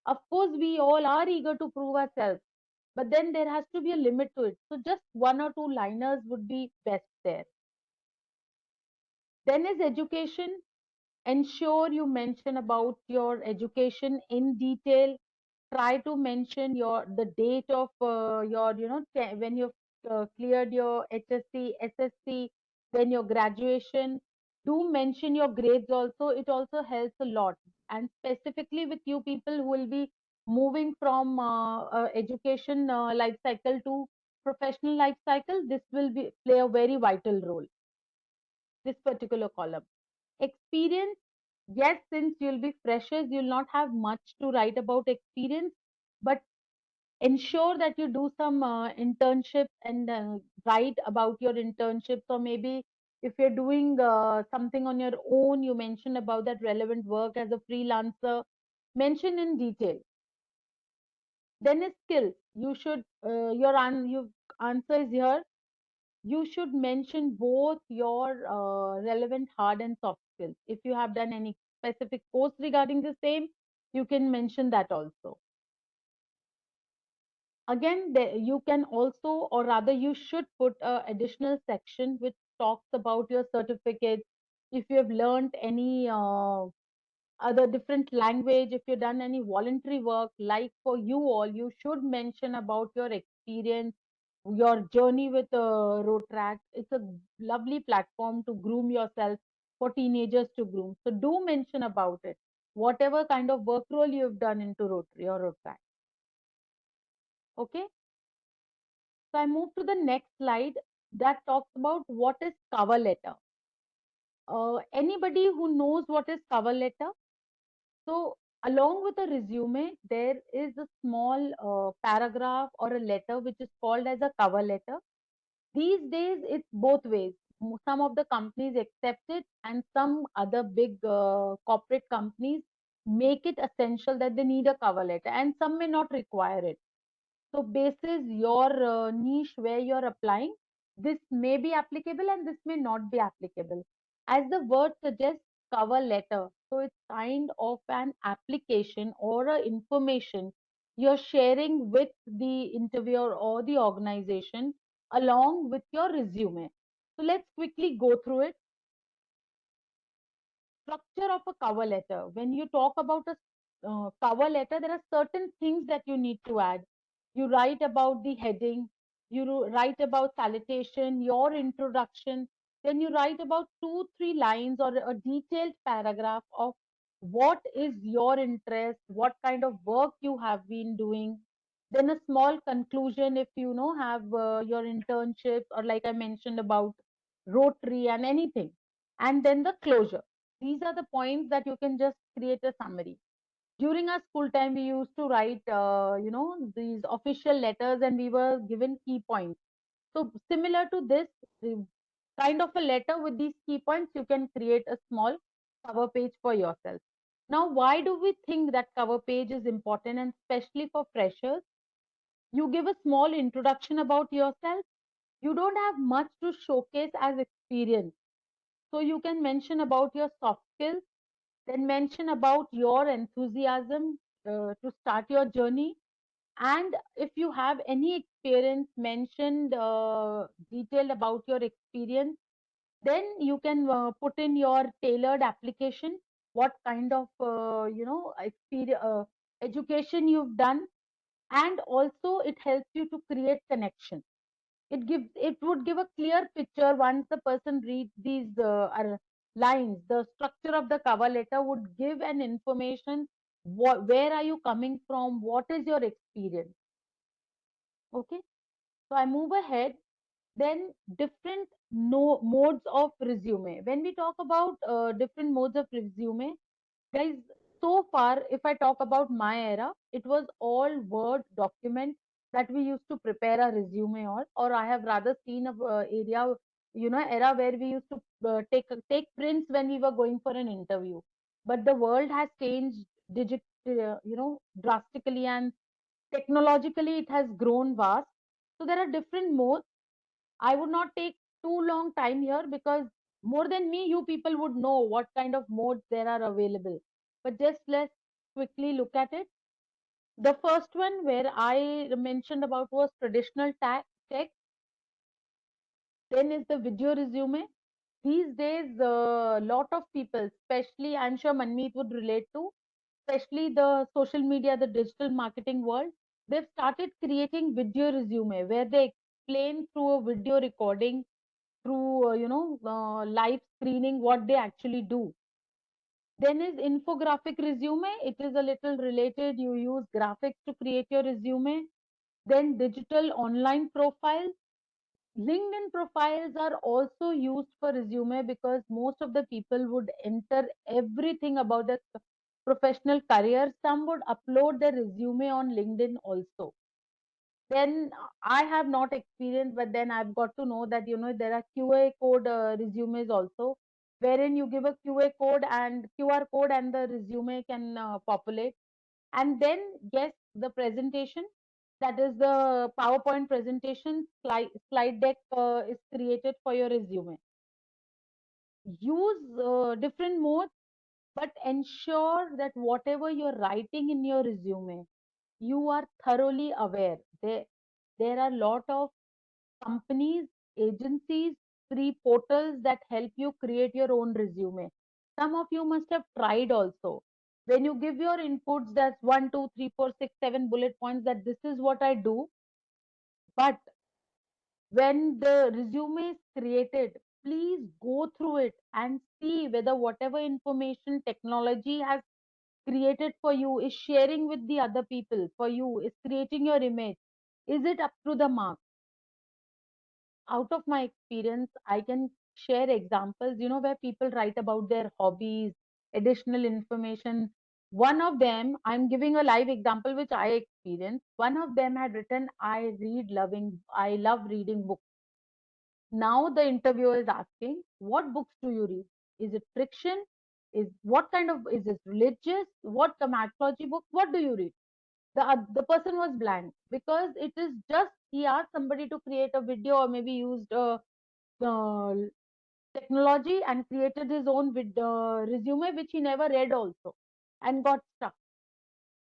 Of course, we all are eager to prove ourselves, but then there has to be a limit to it. So just one or two liners would be best there. Then is education. Ensure you mention about your education in detail. Try to mention the date of your when you've cleared your HSC, SSC, then your graduation. Do mention your grades also. It also helps a lot, and specifically with you people who will be moving from education life cycle to professional life cycle, this will be play a very vital role, this particular column. Experience, yes, since you'll be freshers, you'll not have much to write about experience, but ensure that you do some internships and write about your internships, or maybe if you're doing something on your own, you mention about that relevant work as a freelancer, mention in detail. Then is skills. You should your answer is here. You should mention both your relevant hard and soft skills. If you have done any specific course regarding the same, you can mention that also. Again, you can also, or rather you should put a additional section which talks about your certificates. If you have learned any other different language, if you've done any voluntary work, like for you all, you should mention about your experience, your journey with road track. It's a lovely platform to groom yourself, for teenagers to groom. So do mention about it, whatever kind of work role you've done into rotary or road track. Okay. So I move to the next slide that talks about what is cover letter. Anybody who knows what is cover letter? So along with a resume, there is a small paragraph or a letter which is called as a cover letter. These days, it's both ways. Some of the companies accept it, and some other big corporate companies make it essential that they need a cover letter, and some may not require it. So basis your niche where you're applying, this may be applicable and this may not be applicable. As the word suggests, cover letter. So it's kind of an application or a information you're sharing with the interviewer or the organization along with your resume. So let's quickly go through it. Structure of a cover letter. When you talk about a cover letter, there are certain things that you need to add. You write about the heading, you write about salutation, your introduction, then you write about 2 3 lines or a detailed paragraph of what is your interest, what kind of work you have been doing, then a small conclusion if you know have your internships, or like I mentioned about rotary and anything, and then the closure. These are the points that you can just create a summary. During our school time, we used to write, these official letters, and we were given key points. So similar to this kind of a letter with these key points, you can create a small cover page for yourself. Now, why do we think that cover page is important, and especially for freshers? You give a small introduction about yourself. You don't have much to showcase as experience. So you can mention about your soft skills, then mention about your enthusiasm to start your journey. And if you have any experience, mentioned detailed about your experience, then you can put in your tailored application, what kind of experience, education you've done, and also it helps you to create connection. It would give a clear picture once the person reads these lines. The structure of the cover letter would give an information, where are you coming from, what is your experience. Okay, so I move ahead. Then different modes of resume. When we talk about different modes of resume, guys, so far, if I talk about my era, it was all Word document that we used to prepare a resume, or I have rather seen a area era where we used to take prints when we were going for an interview. But the world has changed drastically, and technologically it has grown vast. So there are different modes. I would not take too long time here, because more than me, you people would know what kind of modes there are available. But just let's quickly look at it. The first one where I mentioned about was traditional text. Then is the video resume. These days, a lot of people, especially I'm sure Manmeet would relate to, especially the social media, the digital marketing world, they've started creating video resume where they explain through a video recording, through live screening, what they actually do. Then is infographic resume. It is a little related. You use graphics to create your resume. Then digital online profiles. LinkedIn profiles are also used for resume, because most of the people would enter everything about their professional career. Some would upload their resume on LinkedIn also. Then I have not experienced, but then I've got to know that there are QA code resumes also, wherein you give a QA code and QR code, and the resume can populate. And then yes, the presentation, that is the PowerPoint presentation slide deck is created for your resume. Use different modes, but ensure that whatever you're writing in your resume, you are thoroughly aware. There are a lot of companies, agencies, free portals that help you create your own resume. Some of you must have tried also. When you give your inputs, that's 1, 2, 3, 4, 6, 7 bullet points, that this is what I do. But when the resume is created, please go through it and see whether whatever information technology has created for you is sharing with the other people for you, is creating your image. Is it up to the mark? Out of my experience, I can share examples, where people write about their hobbies, additional information. One of them, I'm giving a live example which I experienced. One of them had written, I love reading books. Now the interviewer is asking, what books do you read? Is it fiction? Is it religious? What mythology books? What do you read? The person was blank, because it is just he asked somebody to create a video, or maybe used uh, technology and created his own resume, which he never read also, and got stuck.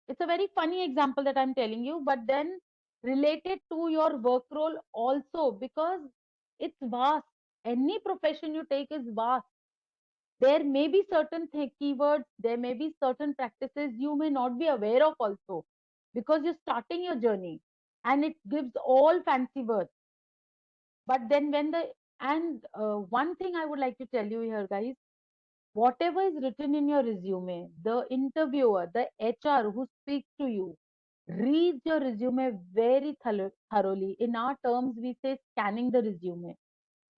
It's a very funny example that I'm telling you, but then related to your work role also, because it's vast. Any profession you take is vast. There may be certain keywords, there may be certain practices you may not be aware of also, because you're starting your journey, and it gives all fancy words. But then one thing I would like to tell you here, guys, whatever is written in your resume, the interviewer, the HR who speaks to you, reads your resume very thoroughly. In our terms, we say scanning the resume.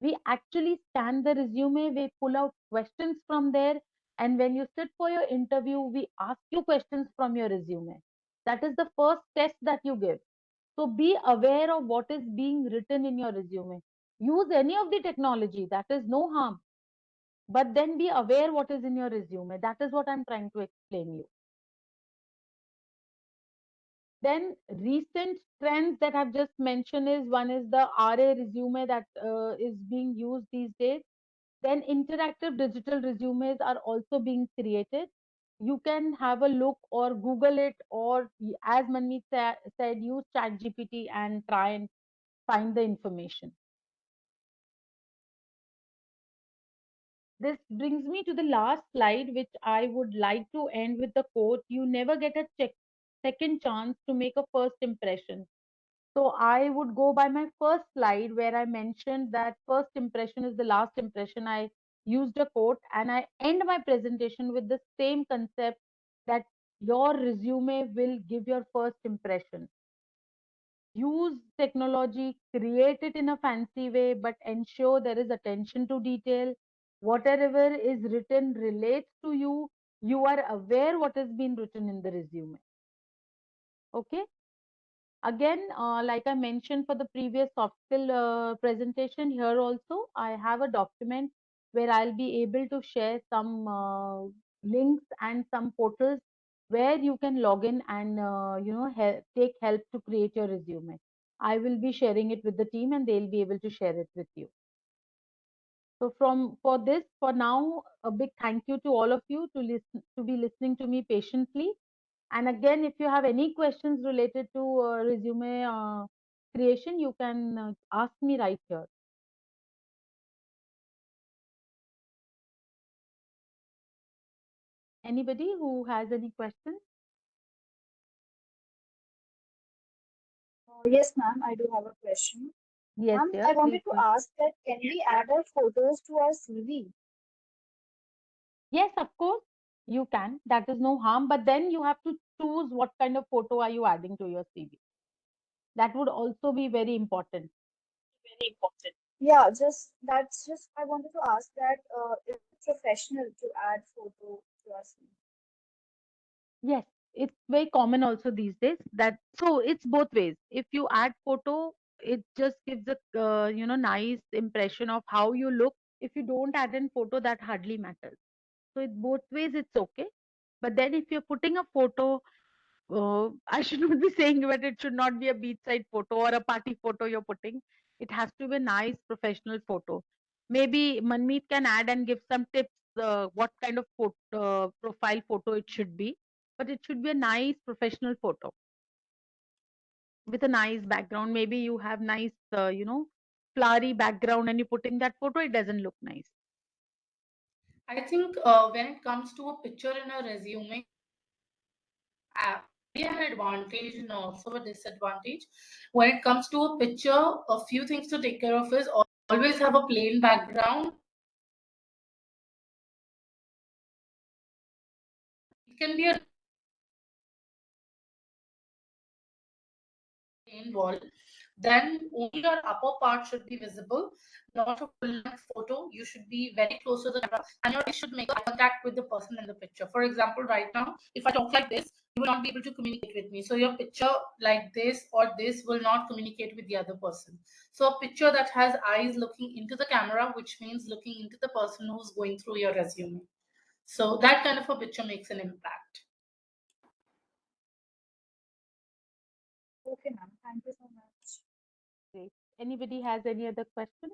We actually scan the resume, we pull out questions from there, and when you sit for your interview, we ask you questions from your resume. That is the first test that you give. So be aware of what is being written in your resume. Use any of the technology, that is no harm, but then be aware what is in your resume. That is what I'm trying to explain you. Then recent trends that I've just mentioned is, one is the RA resume that is being used these days. Then interactive digital resumes are also being created. You can have a look or Google it, or as Manmeet said, use ChatGPT and try and find the information. This brings me to the last slide, which I would like to end with the quote, you never get a second chance to make a first impression. So I would go by my first slide, where I mentioned that first impression is the last impression. I used a quote, and I end my presentation with the same concept, that your resume will give your first impression. Use technology, create it in a fancy way, but ensure there is attention to detail. Whatever is written relates to you. You are aware what has been written in the resume. Okay. Again, like I mentioned for the previous soft skill presentation, here also I have a document where I'll be able to share some links and some portals where you can log in and take help to create your resume. I will be sharing it with the team and they'll be able to share it with you. So for this, for now, a big thank you to all of you to be listening to me patiently. And again, if you have any questions related to resume creation, you can ask me right here. Anybody who has any questions? Yes, ma'am, I do have a question. Yes, Ma'am, yes, I please wanted to go. ask that can we add our photos to our CV? Yes, of course, you can. That is no harm. But then you have to choose what kind of photo are you adding to your CV. That would also be very important. Very important. Yeah, just I wanted to ask that is it professional to add photo to our CV? Yes, it's very common also these days that so it's both ways. If you add photo, it just gives a nice impression of how you look. If you don't add in photo, that hardly matters. So it both ways it's okay. But then if you're putting a photo, I should not be saying but it should not be a beachside photo or a party photo you're putting. It has to be a nice professional photo. Maybe Manmeet can add and give some tips what kind of profile photo it should be. But it should be a nice professional photo with a nice background. Maybe you have nice, flowery background and you're putting that photo, it doesn't look nice. I think when it comes to a picture in a resume, be an advantage and also a disadvantage. When it comes to a picture, a few things to take care of is always have a plain background. It can be a plain wall. Then only your upper part should be visible, not a full length photo. You should be very close to the camera and your eyes should make eye contact with the person in the picture. For example, right now, if I talk like this, you will not be able to communicate with me. So your picture like this or this will not communicate with the other person. So a picture that has eyes looking into the camera, which means looking into the person who's going through your resume. So that kind of a picture makes an impact. Okay, ma'am. Thank you so much. Great. Anybody has any other question?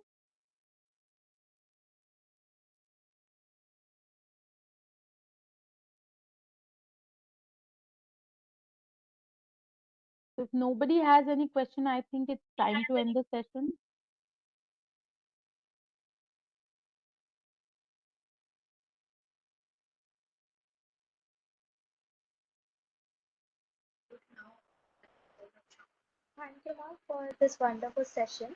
If nobody has any question, I think it's time to end the session. Thank you, ma'am, for this wonderful session.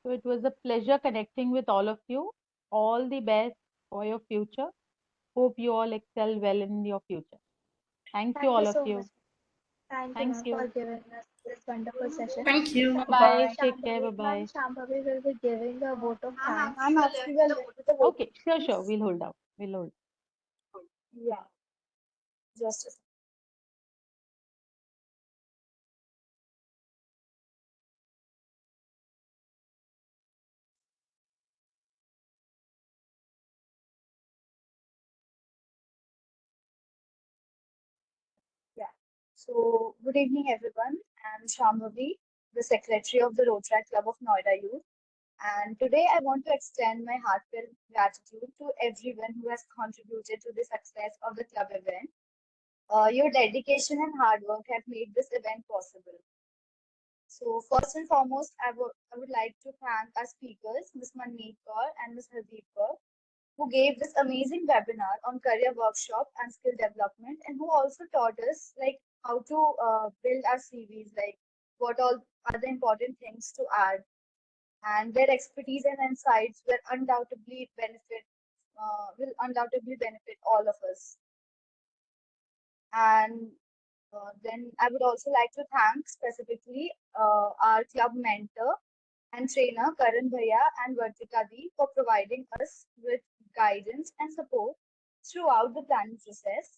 So it was a pleasure connecting with all of you. All the best for your future. Hope you all excel well in your future. Thank you, Thank you all of so much. you. Thank you, Thank ma'am, for you. giving us this wonderful session. Thank you. Bye Bye bye. bye. Take care. Bye Ma'am, bye. Shambhavi will be giving a vote of thanks. Ma'am, actually, we are left with a vote of Okay, sure, sure. thanks. We'll hold out. We'll hold. Yeah, just a second. Yeah. So, good evening, everyone. I'm Shambhavi, the secretary of the Rotary Club of Noida Youth. And today I want to extend my heartfelt gratitude to everyone who has contributed to the success of the club event. Your dedication and hard work have made this event possible. So first and foremost, I would like to thank our speakers, Ms. Manmeet Kaur and Ms. Hardeep Kaur, who gave this amazing webinar on career workshop and skill development, and who also taught us like how to build our CVs, like what all are the important things to add, and their expertise and insights will undoubtedly benefit all of us. And then I would also like to thank specifically our club mentor and trainer Karan Bhaiya and Vartika Di for providing us with guidance and support throughout the planning process.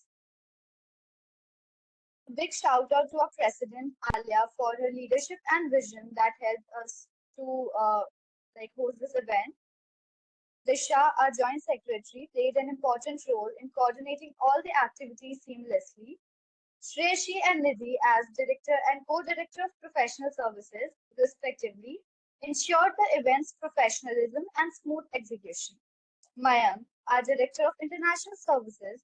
Big shout out to our president Alia for her leadership and vision that helped us to host this event. Disha, our joint secretary, played an important role in coordinating all the activities seamlessly. Shreyashi and Nidhi, as director and co-director of professional services, respectively, ensured the event's professionalism and smooth execution. Mayank, our director of international services,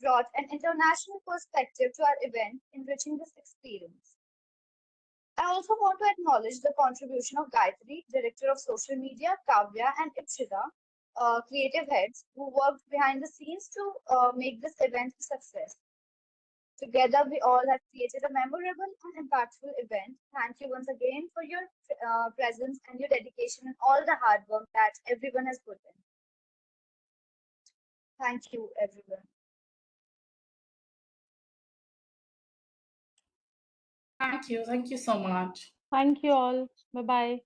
brought an international perspective to our event, enriching this experience. I also want to acknowledge the contribution of Gayatri, Director of Social Media, Kavya, and Ipshita, creative heads, who worked behind the scenes to make this event a success. Together, we all have created a memorable and impactful event. Thank you once again for your presence and your dedication and all the hard work that everyone has put in. Thank you, everyone. Thank you. Thank you so much. Thank you all. Bye bye.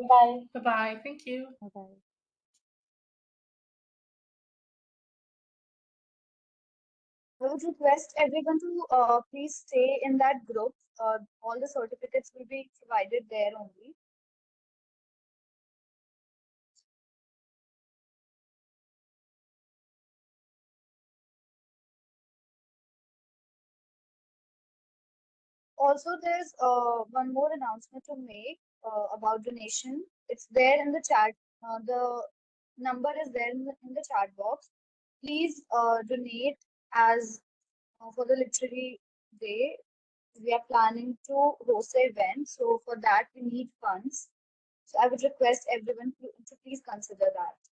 Bye. Bye-bye. Thank you. Bye bye. I would request everyone to please stay in that group. All the certificates will be provided there only. Also, there's one more announcement to make about donation. It's there in the chat. The number is there in the chat box. Please donate as for the literary day. We are planning to host an event, so for that we need funds. So I would request everyone to please consider that.